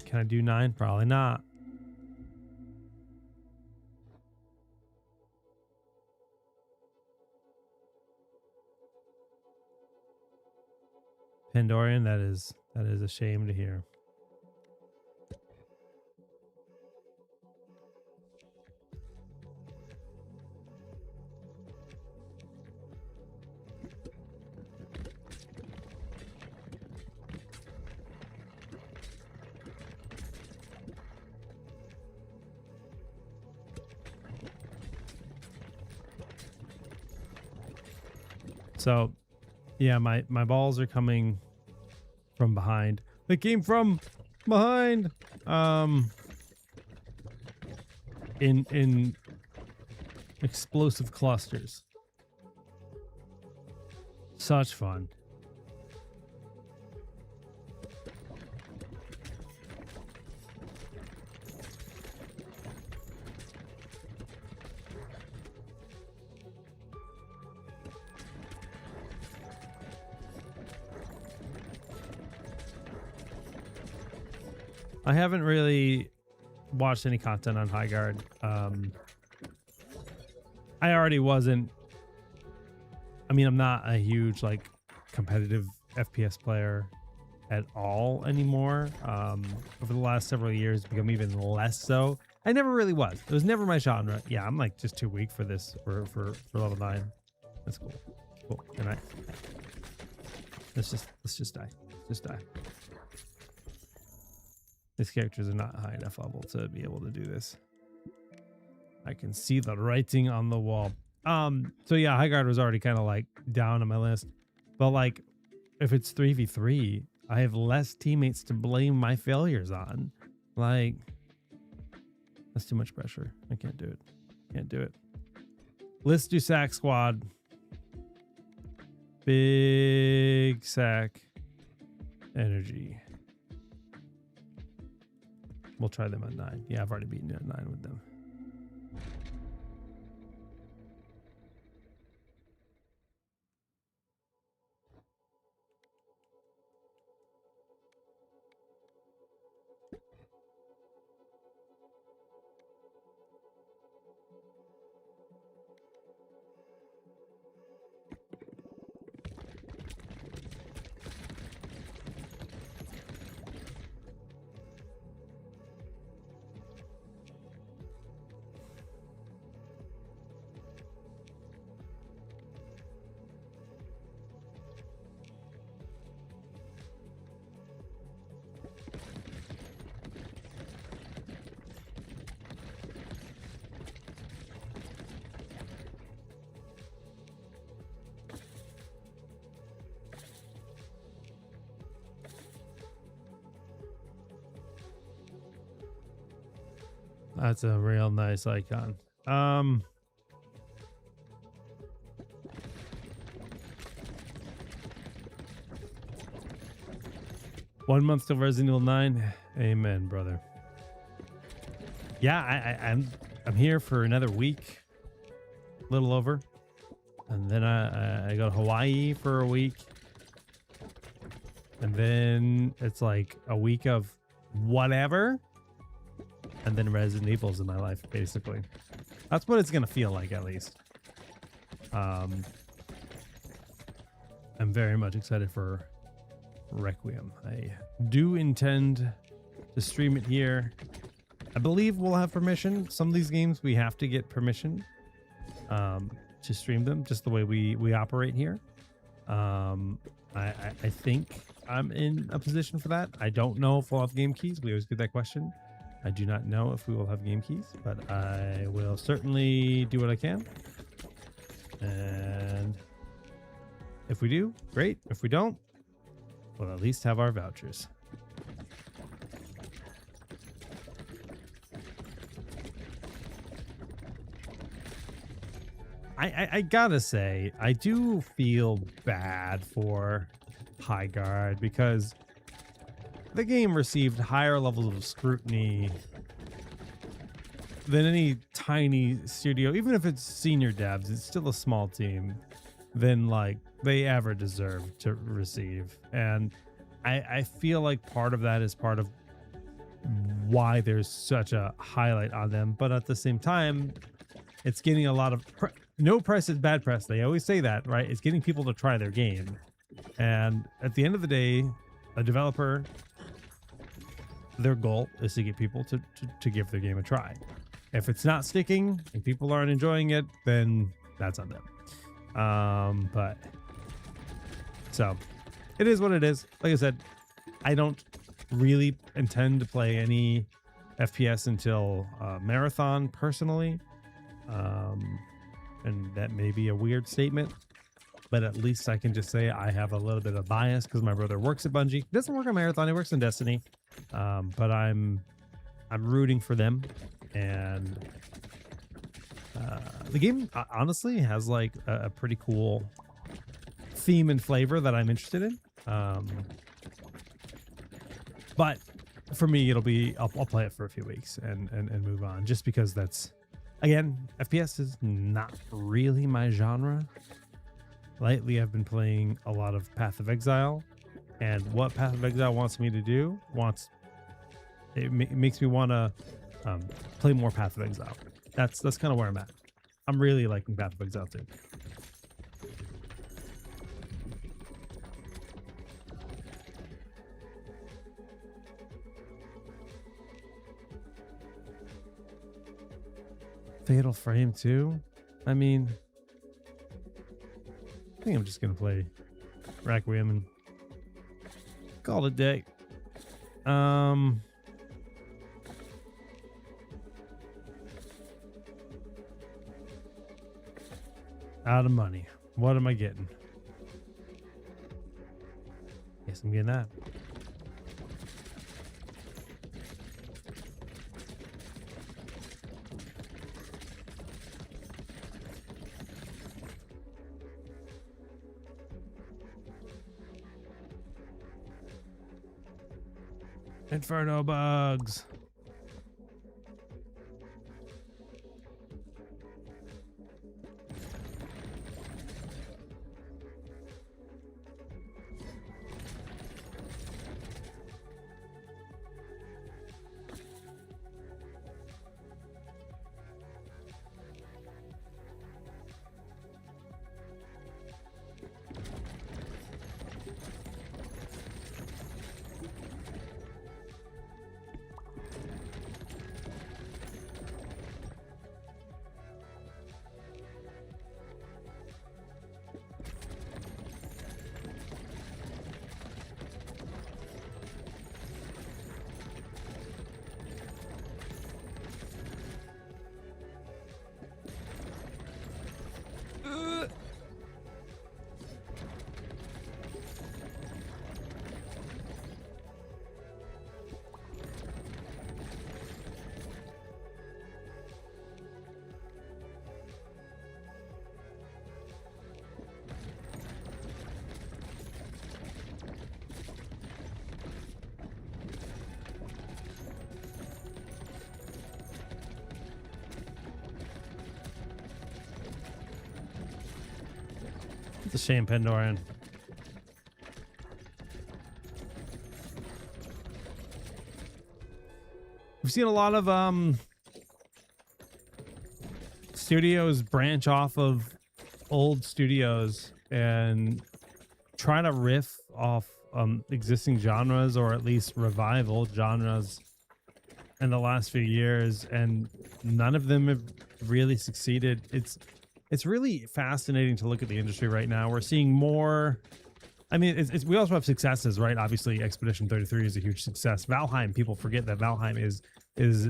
Can I do 9? Probably not. Pandorian, that is a shame to hear. So yeah, my balls are coming from behind. They came from behind. In explosive clusters. Such fun. I haven't really watched any content on High Guard. I already wasn't. I mean, I'm not a huge like competitive FPS player at all anymore. Over the last several years, become even less so. I never really was. It was never my genre. Yeah, I'm like just too weak for this for level 9. That's cool. Cool. And let's just die. Just die. These characters are not high enough level to be able to do this. I can see the writing on the wall. So yeah, High Guard was already kind of like down on my list, but like if it's 3v3, I have less teammates to blame my failures on. Like that's too much pressure. I can't do it. Can't do it. Let's do sack squad. Big sack energy. We'll try them at 9. Yeah, I've already beaten at 9 with them. That's a real nice icon. 1 month till Resident Evil 9. Amen, brother. Yeah, I'm here for another week, a little over, and then I go to Hawaii for a week, and then it's like a week of whatever, and then Resident Evil's in my life, basically. That's what it's gonna feel like, at least. I'm very much excited for Requiem. I do intend to stream it here. I believe we'll have permission. Some of these games we have to get permission to stream them, just the way we operate here. I think I'm in a position for that. I don't know if we'll have game keys. We always get that question. I do not know if we will have game keys, but I will certainly do what I can. And if we do, great. If we don't, we'll at least have our vouchers. I gotta say, I do feel bad for High Guard because the game received higher levels of scrutiny than any tiny studio, even if it's senior devs, it's still a small team, than like they ever deserve to receive. And I feel like part of that is part of why there's such a highlight on them. But at the same time, it's getting a lot of no press is bad press. They always say that, right? It's getting people to try their game. And at the end of the day, a developer, their goal is to get people to give their game a try. If it's not sticking and people aren't enjoying it, then that's on them. But so it is what it is. Like I said, I don't really intend to play any FPS until Marathon personally. And that may be a weird statement, but at least I can just say I have a little bit of bias because my brother works at Bungie. He doesn't work on Marathon, he works in Destiny. But I'm rooting for them, and the game honestly has like a pretty cool theme and flavor that I'm interested in. But for me, it'll be I'll play it for a few weeks and move on, just because that's, again, FPS is not really my genre. Lately, I've been playing a lot of Path of Exile, and what Path of Exile wants me to do makes me want to play more Path of Exile. That's kind of where I'm at. I'm really liking Path of Exile too. Fatal Frame 2? I mean, I think I'm just going to play Requiem and call it a day. Out of money. What am I getting? Guess I'm getting that. Inferno bugs. It's a shame, Pandorian. We've seen a lot of studios branch off of old studios and try to riff off existing genres, or at least revive old genres in the last few years, and none of them have really succeeded. It's really fascinating to look at the industry right now. We're seeing more. I mean, we also have successes, right? Obviously, Expedition 33 is a huge success. Valheim, people forget that Valheim is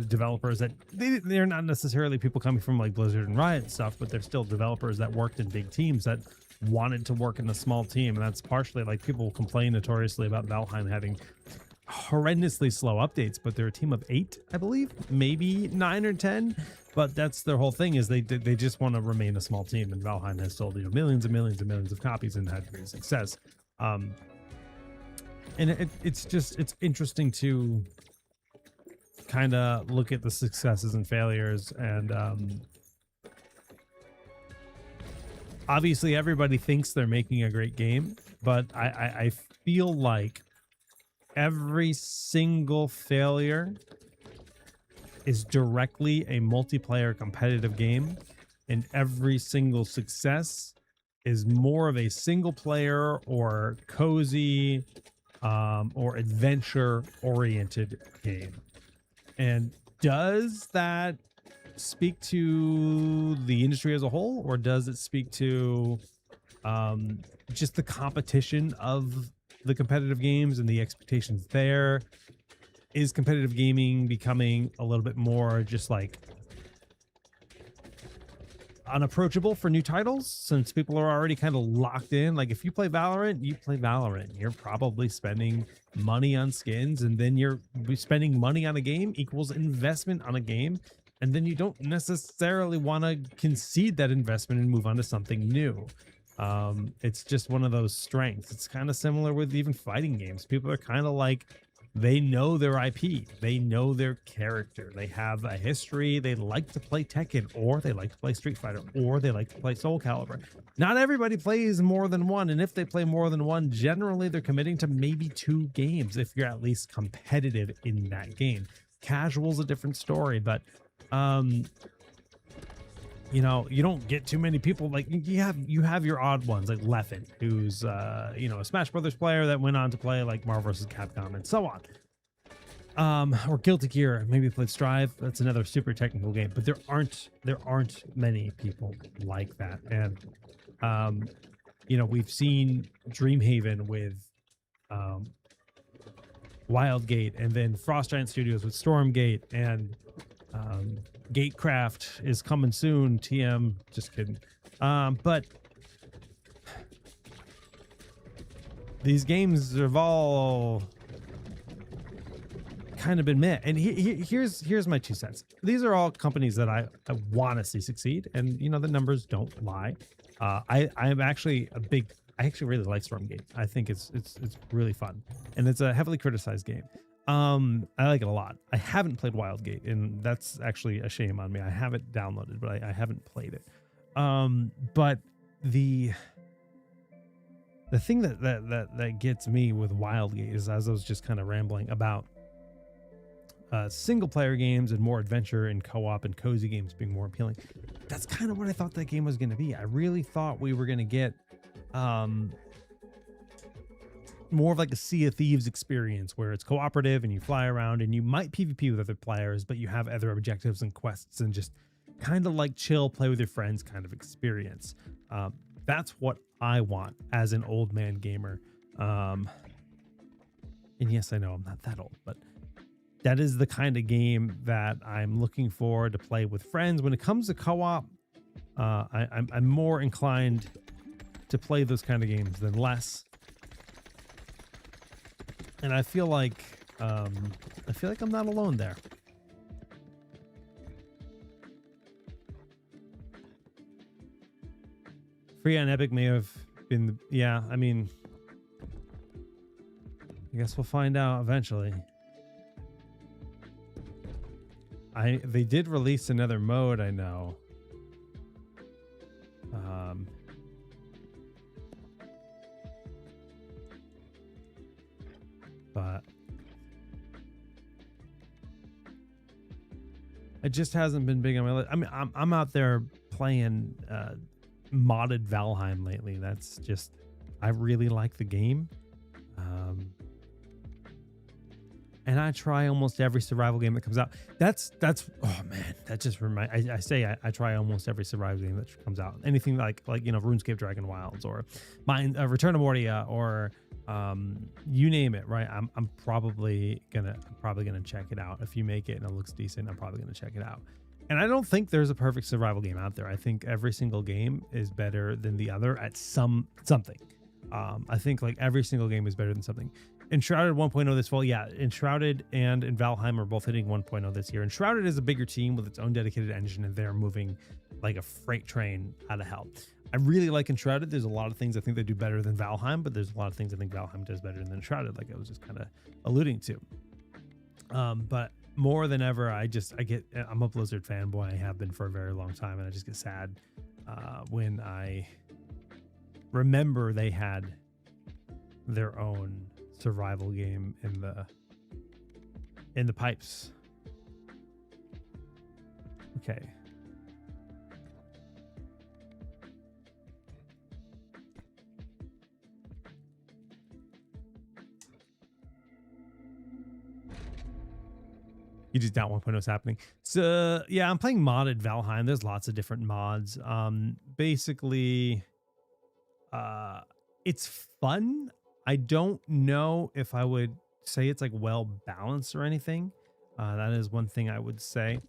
developers that they're not necessarily people coming from like Blizzard and Riot and stuff, but they're still developers that worked in big teams that wanted to work in a small team. And that's partially, like, people complain notoriously about Valheim having horrendously slow updates, but they're a team of 8, I believe, maybe 9 or 10. But that's their whole thing, is they just want to remain a small team, and Valheim has sold, millions and millions and millions of copies and had great success. And it's interesting to kind of look at the successes and failures, and obviously everybody thinks they're making a great game, but I feel like every single failure is directly a multiplayer competitive game, and every single success is more of a single player or cozy or adventure oriented game. And does that speak to the industry as a whole, or does it speak to just the competition of the competitive games and the expectations there? Is competitive gaming becoming a little bit more just like unapproachable for new titles since people are already kind of locked in. Like if you play Valorant, you play Valorant. You're probably spending money on skins, and then you're spending money on a game equals investment on a game. And then you don't necessarily want to concede that investment and move on to something new. It's just one of those strengths. It's kind of similar with even fighting games. People are kind of like, they know their IP, they know their character, they have a history, they like to play Tekken, or they like to play Street Fighter, or they like to play Soul Calibur. Not everybody plays more than one, and if they play more than one, generally they're committing to maybe 2 games if you're at least competitive in that game. Casual's a different story, but you know, you don't get too many people. Like you have your odd ones like Leffen, who's you know, a Smash Brothers player that went on to play like Marvel vs. Capcom and so on. Or Guilty Gear, maybe played Strive. That's another super technical game, but there aren't many people like that. And you know, we've seen Dreamhaven with Wildgate, and then Frost Giant Studios with Stormgate, and Gatecraft is coming soon. TM, just kidding. But these games have all kind of been met. And here's my 2 cents. These are all companies that I want to see succeed, and you know, the numbers don't lie. I'm actually I actually really like Stormgate. I think it's really fun, and it's a heavily criticized game. I like it a lot. I haven't played Wildgate, and that's actually a shame on me. I have it downloaded, but I haven't played it. But the thing that gets me with Wildgate is, as I was just kind of rambling about single player games and more adventure and co-op and cozy games being more appealing, that's kind of what I thought that game was going to be. I really thought we were going to get more of like a Sea of Thieves experience where it's cooperative and you fly around and you might PvP with other players, but you have other objectives and quests, and just kind of like chill, play with your friends kind of experience. That's what I want as an old man gamer. And yes, I know I'm not that old, but that is the kind of game that I'm looking forward to play with friends. When it comes to co-op, I'm more inclined to play those kind of games than less. And I feel like I'm not alone there. Free on Epic may have been, yeah, I mean, I guess we'll find out eventually. They did release another mode, I know. But it just hasn't been big on my list. I mean, I'm out there playing modded Valheim lately. That's just, I really like the game. And I try almost every survival game that comes out. That's oh man, that just I try almost every survival game that comes out. Anything like you know, RuneScape Dragon Wilds, or Return to Mortia, or you name it, right? I'm probably gonna check it out. If you make it and it looks decent, I'm probably gonna check it out. And I don't think there's a perfect survival game out there. I think every single game is better than the other at something. I think like every single game is better than something. Enshrouded 1.0 this fall. Yeah, Enshrouded and Valheim are both hitting 1.0 this year. Enshrouded is a bigger team with its own dedicated engine, and they're moving like a freight train out of hell. I really like Enshrouded. There's a lot of things I think they do better than Valheim, but there's a lot of things I think Valheim does better than Enshrouded, like I was just kind of alluding to. But more than ever, I'm a Blizzard fanboy. I have been for a very long time, and I just get sad when I remember they had their own survival game in the pipes. Okay. You just doubt 1.0 is happening. So yeah, I'm playing modded Valheim. There's lots of different mods. Basically, it's fun. I don't know if I would say it's like well balanced or anything. That is one thing I would say.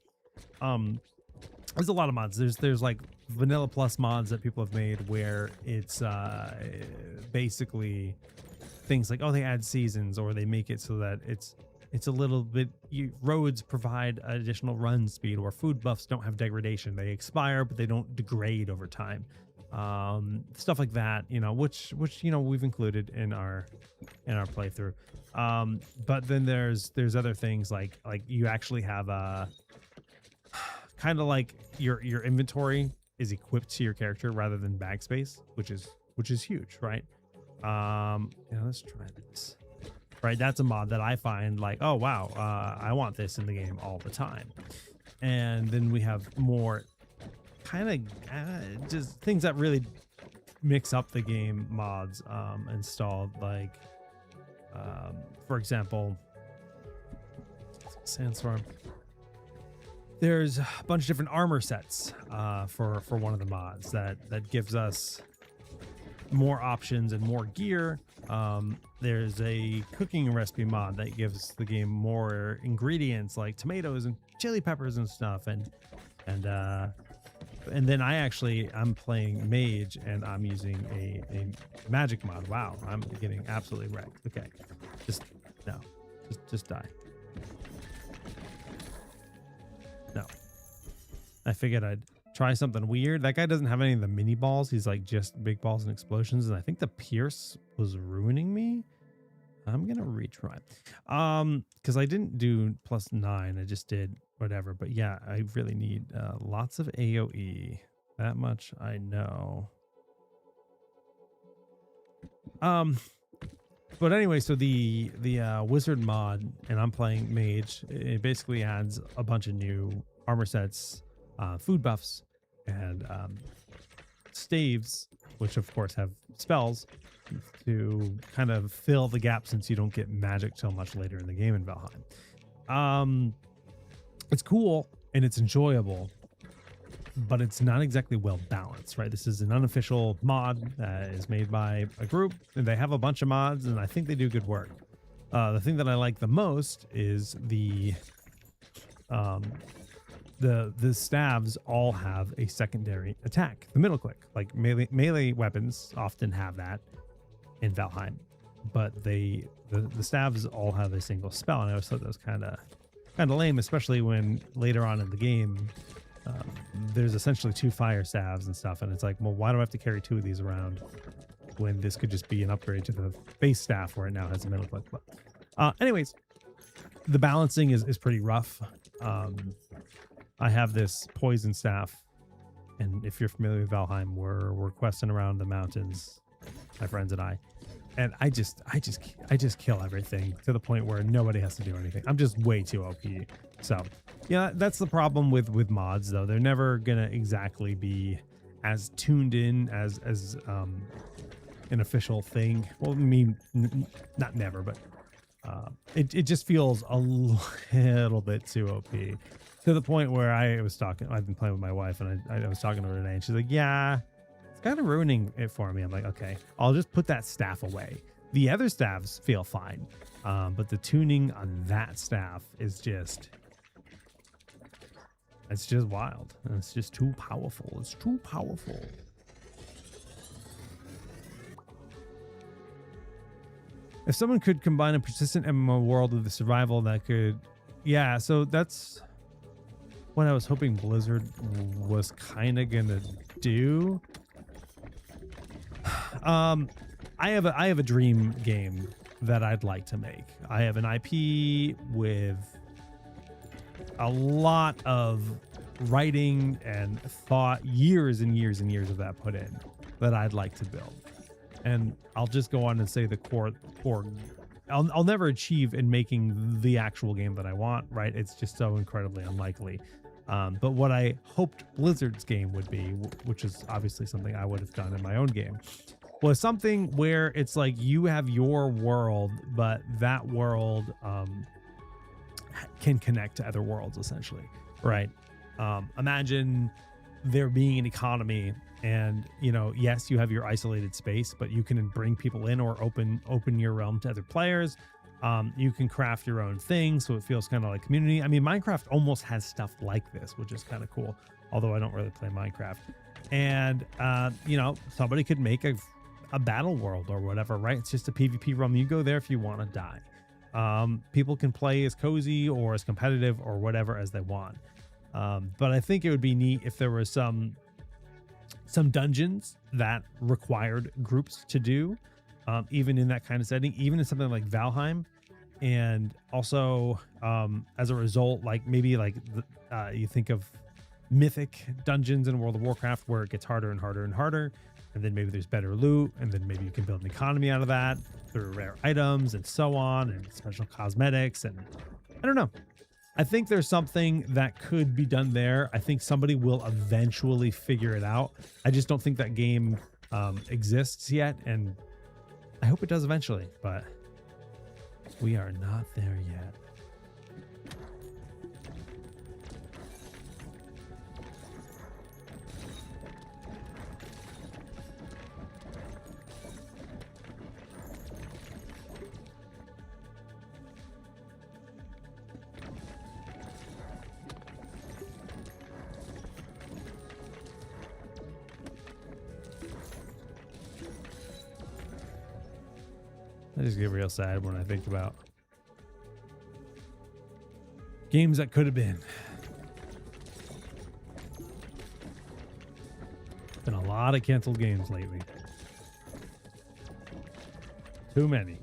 There's a lot of mods. There's like vanilla plus mods that people have made where it's basically things like, oh, they add seasons, or they make it so that it's a little bit, roads provide additional run speed, or food buffs don't have degradation. They expire, but they don't degrade over time. Stuff like that, which we've included in our playthrough. But then there's other things like you actually have a kind of like your inventory is equipped to your character rather than bag space, which is huge, right? Let's try this. Right, that's a mod that I find like, oh wow, I want this in the game all the time. And then we have more kind of just things that really mix up the game mods installed, like for example, Sandstorm. There's a bunch of different armor sets for one of the mods that gives us more options and more gear. There's a cooking recipe mod that gives the game more ingredients like tomatoes and chili peppers and stuff, and then I'm playing mage and I'm using a magic mod. Wow, I'm getting absolutely wrecked. Okay, just die. No, I figured I'd try something weird. That guy doesn't have any of the mini balls. He's like just big balls and explosions. And I think the Pierce was ruining me. I'm going to retry. Because I didn't do +9. I just did whatever. But yeah, I really need lots of AoE. That much I know. But anyway, so the wizard mod, and I'm playing mage, it basically adds a bunch of new armor sets, food buffs, and staves, which of course have spells to kind of fill the gap since you don't get magic till much later in the game in Valheim. It's cool and it's enjoyable, but it's not exactly well balanced, right? This is an unofficial mod that is made by a group, and they have a bunch of mods, and I think they do good work. The thing that I like the most is the staves all have a secondary attack, the middle click. Like melee weapons often have that in Valheim, but the staves all have a single spell, and I always thought that was kind of lame, especially when later on in the game there's essentially 2 fire staves and stuff, and it's like, well, why do I have to carry 2 of these around when this could just be an upgrade to the base staff where it now has a middle click? But anyways, the balancing is pretty rough. I have this poison staff, and if you're familiar with Valheim, we're questing around the mountains, my friends and I just kill everything to the point where nobody has to do anything. I'm just way too OP. So yeah, that's the problem with mods, though. They're never gonna exactly be as tuned in as an official thing. Well, I mean, not never, but it just feels a little bit too OP, to the point where I've been playing with my wife, and I was talking to her today, and she's like, yeah, it's kind of ruining it for me. I'm like, okay, I'll just put that staff away. The other staffs feel fine, but the tuning on that staff is it's just wild, and it's just too powerful. It's too powerful. If someone could combine a persistent MMO world with the survival, that could, yeah, so that's what I was hoping Blizzard was kind of gonna do. I have a dream game that I'd like to make. I have an IP with a lot of writing and thought, years and years and years of that put in, that I'd like to build. And I'll just go on and say the core I'll never achieve in making the actual game that I want, right? It's just so incredibly unlikely. But what I hoped Blizzard's game would be, which is obviously something I would have done in my own game, was something where it's like you have your world, but that world can connect to other worlds, essentially, right? Imagine there being an economy, and yes, you have your isolated space, but you can bring people in or open your realm to other players. You can craft your own thing, so it feels kind of like community. I mean, Minecraft almost has stuff like this, which is kind of cool, although I don't really play Minecraft. And you know, somebody could make a battle world or whatever, right? It's just a PvP realm. You go there if you want to die. People can play as cozy or as competitive or whatever as they want. But I think it would be neat if there was some dungeons that required groups to do, even in that kind of setting, even in something like Valheim. And also, as a result, like maybe like you think of mythic dungeons in World of Warcraft where it gets harder and harder and harder. And then maybe there's better loot, and then maybe you can build an economy out of that through rare items and so on, and special cosmetics. And I don't know. I think there's something that could be done there. I think somebody will eventually figure it out. I just don't think that game exists yet, and I hope it does eventually, but we are not there yet. I just get real sad when I think about games that could have been. Been a lot of canceled games lately. Too many.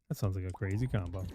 That sounds like a crazy combo.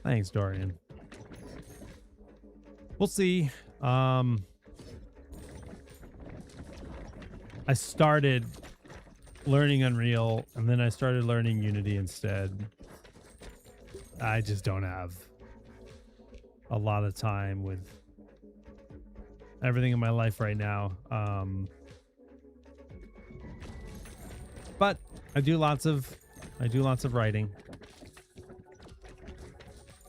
Thanks, Dorian. We'll see. I started learning Unreal, and then I started learning Unity instead. I just don't have a lot of time with everything in my life right now. But I do lots of writing,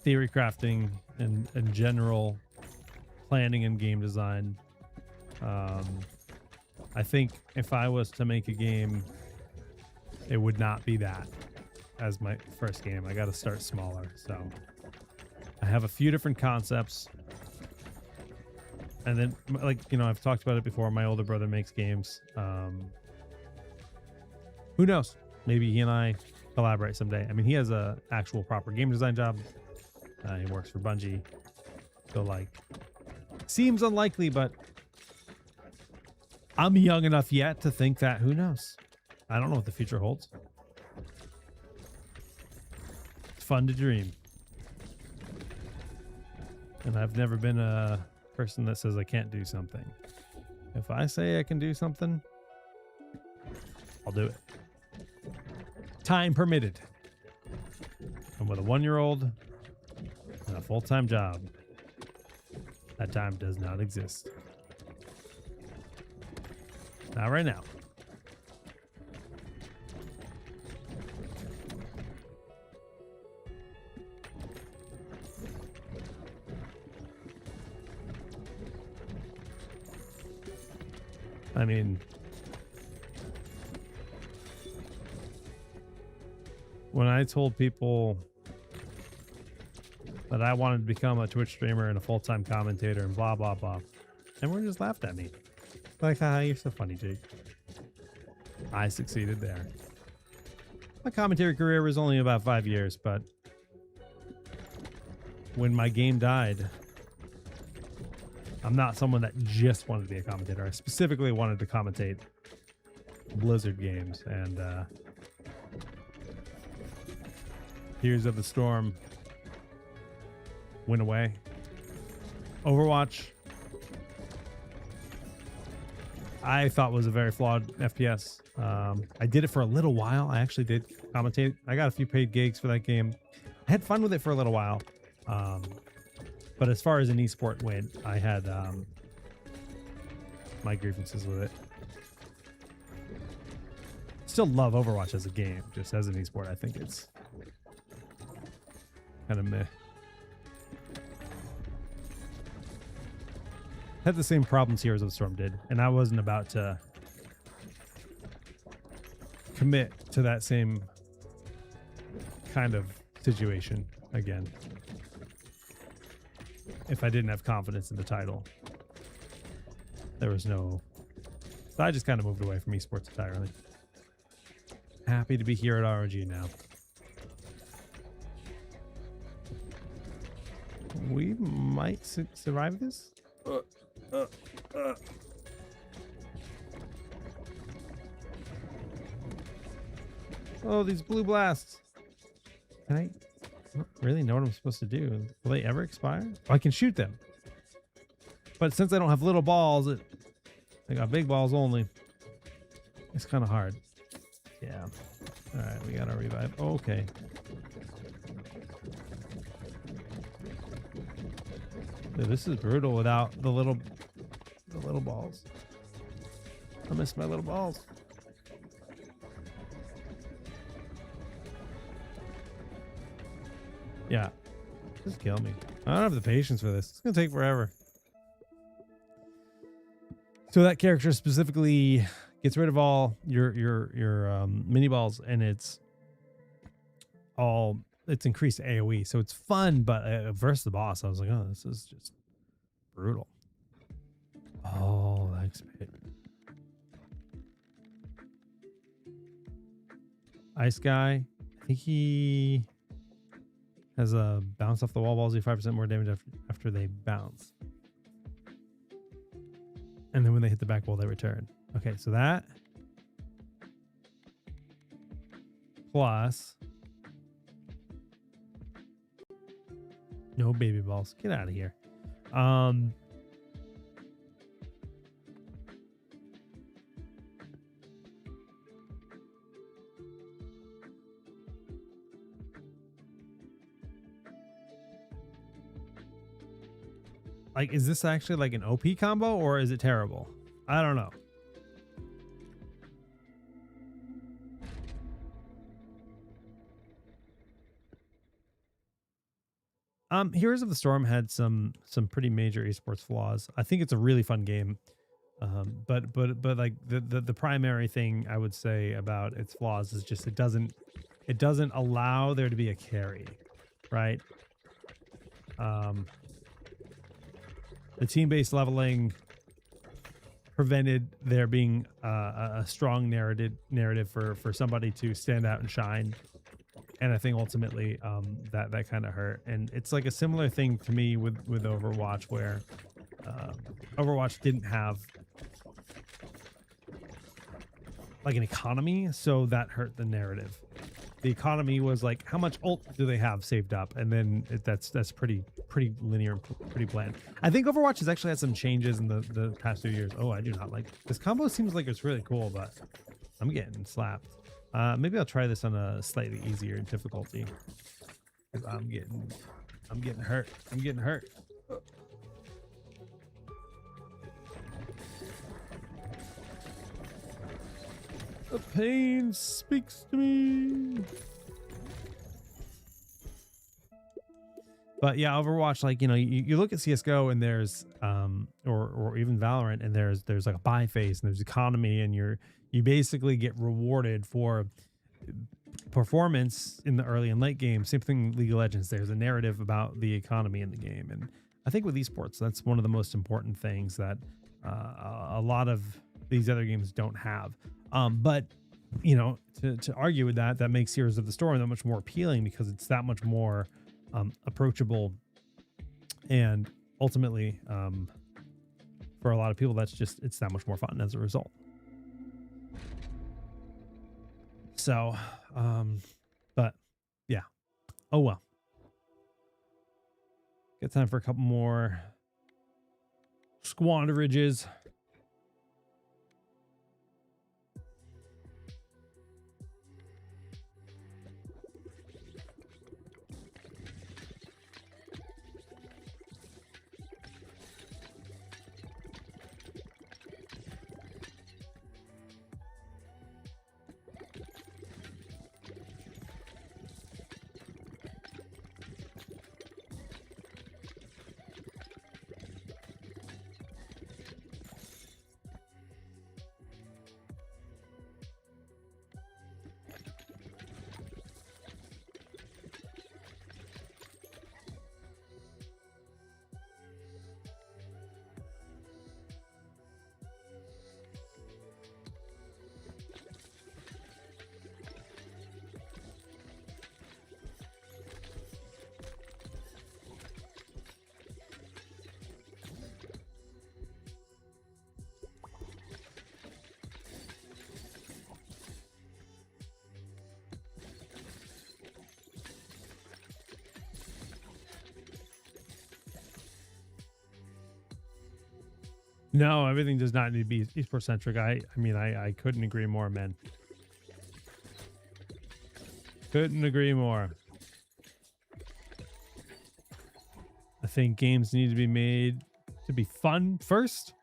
theory crafting, and general planning and game design. I think if I was to make a game, it would not be that as my first game. I got to start smaller. So I have a few different concepts. And then, like, you know, I've talked about it before. My older brother makes games. Who knows? Maybe he and I collaborate someday. I mean, he has a actual proper game design job. He works for Bungie. So, like, seems unlikely, but I'm young enough yet to think that who knows? I don't know what the future holds. It's fun to dream. And I've never been a person that says I can't do something. If I say I can do something, I'll do it. Time permitted. I'm with a 1-year-old and a full-time job. That time does not exist. Not right now. I mean, when I told people that I wanted to become a Twitch streamer and a full-time commentator and blah, blah, blah, everyone just laughed at me. Like, haha, you're so funny, Jake. I succeeded there. My commentary career was only about 5 years, but when my game died, I'm not someone that just wanted to be a commentator. I specifically wanted to commentate Blizzard games, and Heroes of the Storm went away. Overwatch, I thought was a very flawed FPS. I did it for a little while. I actually did commentate. I got a few paid gigs for that game. I had fun with it for a little while. But as far as an esport went, I had my grievances with it. Still love Overwatch as a game, just as an esport. I think it's kind of meh. Had the same problems Heroes of the Storm did, and I wasn't about to commit to that same kind of situation again if I didn't have confidence in the title. There was no... So I just kind of moved away from esports entirely. Happy to be here at ROG now. We might survive this. Oh, these blue blasts. Can I don't really know what I'm supposed to do? Will they ever expire? Oh, I can shoot them. But since I don't have little balls, I got big balls only. It's kind of hard. Yeah. All right, we got our revive. Okay. Dude, this is brutal without the little balls. I miss my little balls. Yeah. Just kill me. I don't have the patience for this. It's gonna take forever. So that character specifically gets rid of all your mini balls, and it's increased AoE, so it's fun. But versus the boss, I was like, oh, this is just brutal. Oh, thanks, mate. Ice guy, I think he has a bounce off the wall balls, do 5% more damage after they bounce. And then when they hit the back wall, they return. Okay, so that plus no baby balls. Get out of here. Like, is this actually like an OP combo or is it terrible? I don't know. Heroes of the Storm had some pretty major esports flaws. I think it's a really fun game. But like the primary thing I would say about its flaws is just it doesn't allow there to be a carry, right? The team-based leveling prevented there being a strong narrative for somebody to stand out and shine, and I think ultimately that kind of hurt. And it's like a similar thing to me with Overwatch, where Overwatch didn't have like an economy, so that hurt the narrative. The economy was like, how much ult do they have saved up, and then that's pretty linear and pretty bland. I think Overwatch has actually had some changes in the past 2 years. Oh, I do not like this combo. Seems like it's really cool, but I'm getting slapped. Maybe I'll try this on a slightly easier difficulty, because I'm getting hurt. I'm getting hurt. The pain speaks to me. But yeah, Overwatch, like, you know, you look at CSGO and there's or even Valorant, and there's like a buy phase and there's economy, and you basically get rewarded for performance in the early and late game. Same thing League of Legends. There's a narrative about the economy in the game, and I think with esports, that's one of the most important things that a lot of these other games don't have. But you know, to argue with that makes Heroes of the Storm that much more appealing, because it's that much more approachable, and ultimately for a lot of people it's that much more fun as a result. So but yeah, oh well. Get time for a couple more squanderages. No, everything does not need to be esports centric. I mean, I couldn't agree more, man. Couldn't agree more. I think games need to be made to be fun first.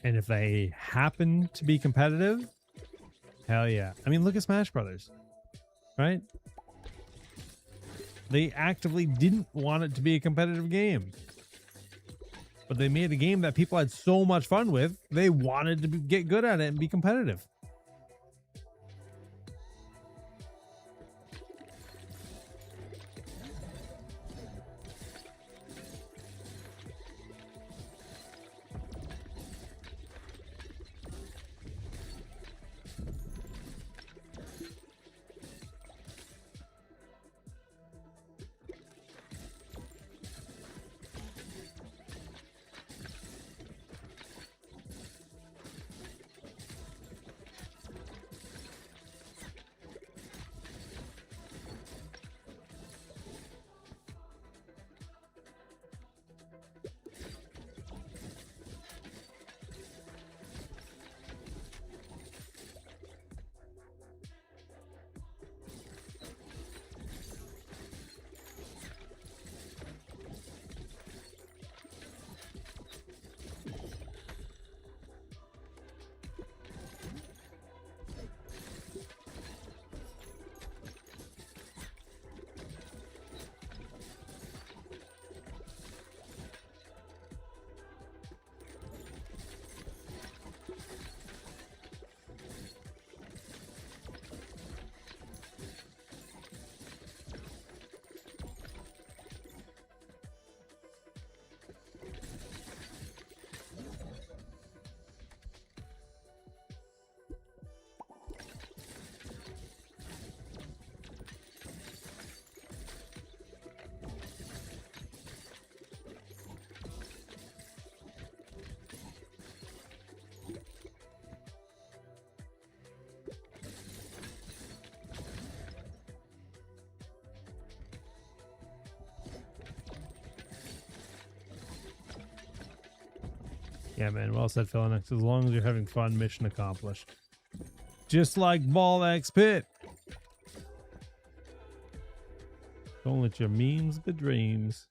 And if they happen to be competitive, hell yeah. I mean, look at Smash Brothers, right? They actively didn't want it to be a competitive game. But they made a game that people had so much fun with, they wanted to get good at it and be competitive. Yeah, man. Well said, Philonex. As long as you're having fun, mission accomplished. Just like Ball X Pit. Don't let your memes be dreams.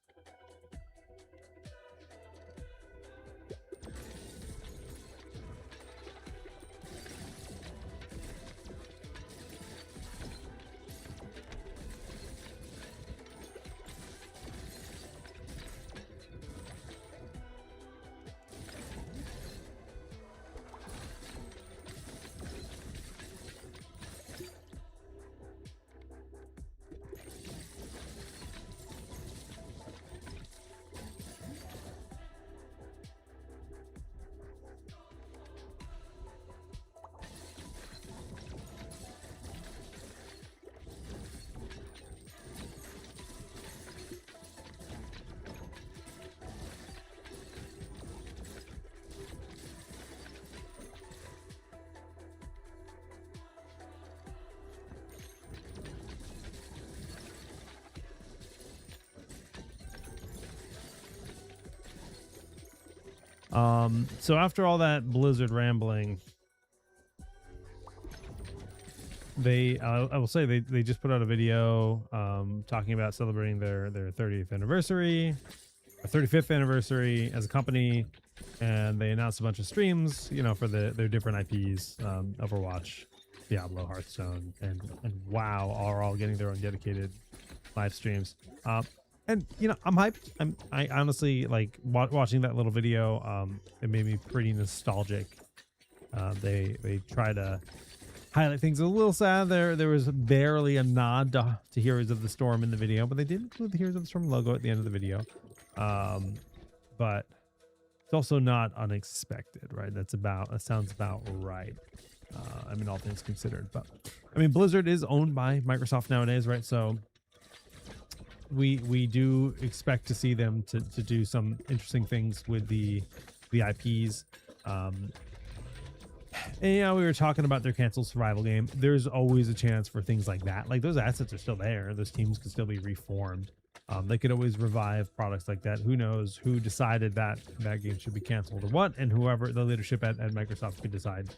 So after all that Blizzard rambling, I will say they just put out a video talking about celebrating their 30th anniversary, or 35th anniversary as a company, and they announced a bunch of streams, you know, for their different IPs, Overwatch, Diablo, Hearthstone, and WoW are all getting their own dedicated live streams. And you know, I'm hyped. I honestly like watching that little video. It made me pretty nostalgic. They try to highlight things. A little sad there was barely a nod to Heroes of the Storm in the video, but they did include the Heroes of the Storm logo at the end of the video. But it's also not unexpected, right? That sounds about right. I mean, all things considered. But I mean, Blizzard is owned by Microsoft nowadays, right? So we do expect to see them to do some interesting things with the IPs. And, you know, we were talking about their canceled survival game. There's always a chance for things like that. Like, those assets are still there. Those teams could still be reformed. They could always revive products like that. Who knows who decided that game should be canceled or what, and whoever the leadership at Microsoft could decide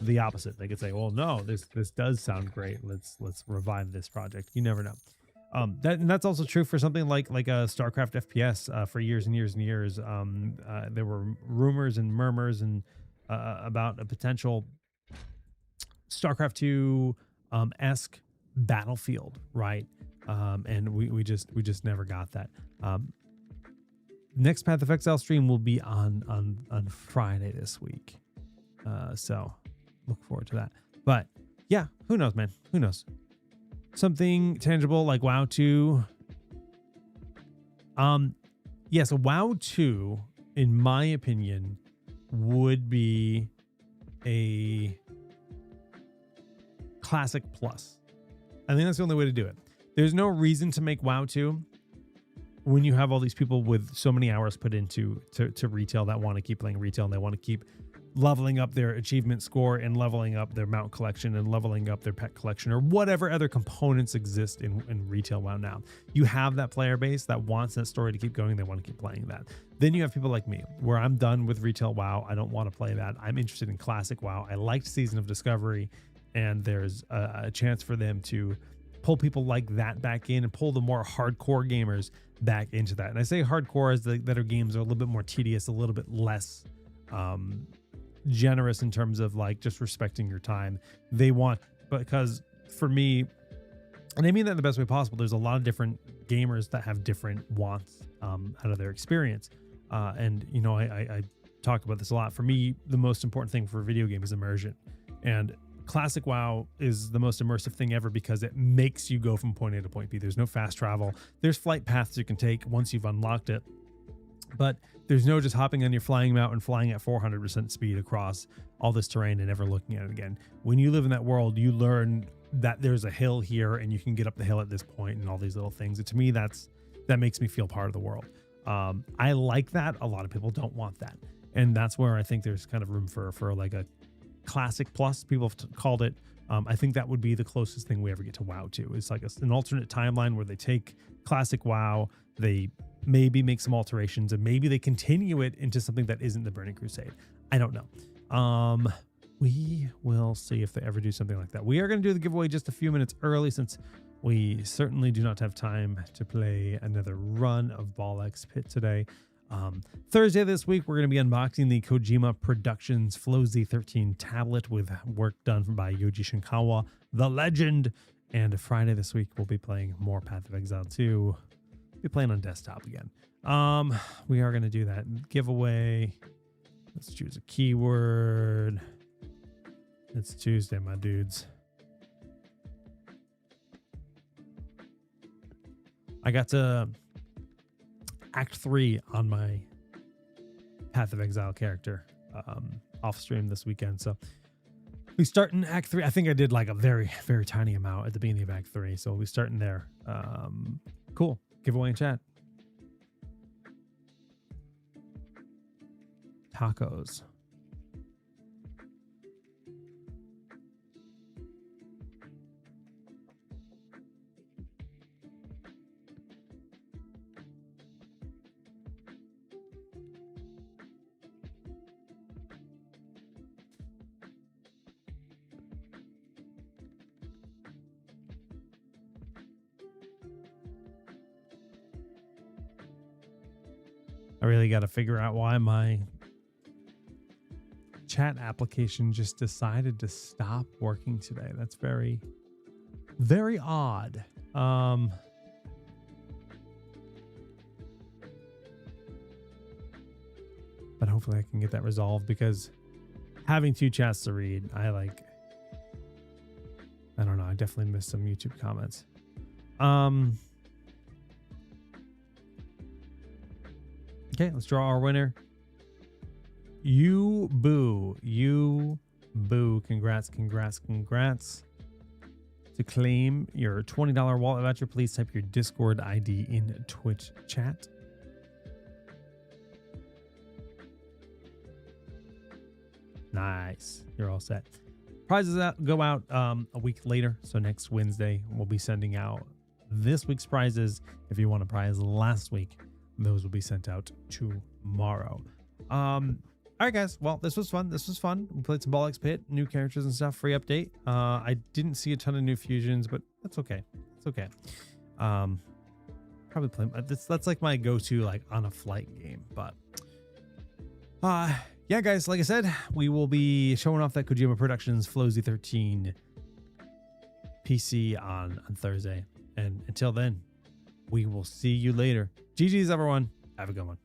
the opposite. They could say, well, no, this does sound great. Let's revive this project. You never know. That's also true for something like a StarCraft FPS. For years and years and years, there were rumors and murmurs and about a potential StarCraft 2 esque Battlefield, right? And we just never got that. Next Path of Exile stream will be on Friday this week, so look forward to that. But yeah, who knows, man? Who knows? Something tangible like WoW 2. Yeah, so WoW 2, in my opinion, would be a Classic Plus. I think that's the only way to do it. There's no reason to make WoW 2 when you have all these people with so many hours put into retail that want to keep playing retail, and they want to keep leveling up their achievement score and leveling up their mount collection and leveling up their pet collection or whatever other components exist in retail WoW now. You have that player base that wants that story to keep going. They want to keep playing that. Then you have people like me, where I'm done with retail WoW. I don't want to play that. I'm interested in classic WoW. I liked Season of Discovery, and there's a chance for them to pull people like that back in and pull the more hardcore gamers back into that. And I say hardcore as that our games are a little bit more tedious, a little bit less generous in terms of like just respecting your time. They want, because for me, and I mean that in the best way possible, there's a lot of different gamers that have different wants out of their experience. And, you know, I talk about this a lot. For me, the most important thing for a video game is immersion. And Classic WoW is the most immersive thing ever because it makes you go from point A to point B. There's no fast travel. There's flight paths you can take once you've unlocked it, but there's no just hopping on your flying mount and flying at 400% speed across all this terrain and never looking at it again. When you live in that world, you learn that there's a hill here and you can get up the hill at this point and all these little things. And to me, that makes me feel part of the world. I like that. A lot of people don't want that. And that's where I think there's kind of room for like a Classic Plus. People have called it. I think that would be the closest thing we ever get to WoW 2. It's like an alternate timeline where they take Classic WoW, they maybe make some alterations, and maybe they continue it into something that isn't the Burning Crusade. I don't know. We will see if they ever do something like that. We are going to do the giveaway just a few minutes early since we certainly do not have time to play another run of Ball X Pit today. Thursday this week, we're going to be unboxing the Kojima Productions Flow Z13 tablet with work done by Yoji Shinkawa, the legend. And Friday this week, we'll be playing more Path of Exile 2. We'll be playing on desktop again. We are going to do that giveaway. Let's choose a keyword. It's Tuesday, my dudes. I got to Act 3 on my Path of Exile character off stream this weekend. So we start in Act 3. I think I did like a very, very tiny amount at the beginning of Act 3. So we'll be starting there. Cool. Giveaway in chat. Tacos. I really got to figure out why my chat application just decided to stop working today. That's very, very odd. But hopefully I can get that resolved, because having 2 chats to read, I don't know. I definitely missed some YouTube comments. Okay, let's draw our winner. You boo. Congrats. To claim your $20 wallet voucher, please type your Discord ID in Twitch chat. Nice. You're all set. Prizes go out a week later. So next Wednesday, we'll be sending out this week's prizes. If you won a prize last week, those will be sent out tomorrow. All right, guys. Well, this was fun. We played some Ball X Pit, new characters and stuff. Free update. I didn't see a ton of new fusions, but that's okay. It's okay. Probably play. That's like my go-to, like on a flight game. But yeah, guys. Like I said, we will be showing off that Kojima Productions Flozy 13 PC on Thursday. And until then, we will see you later. GG's, everyone. Have a good one.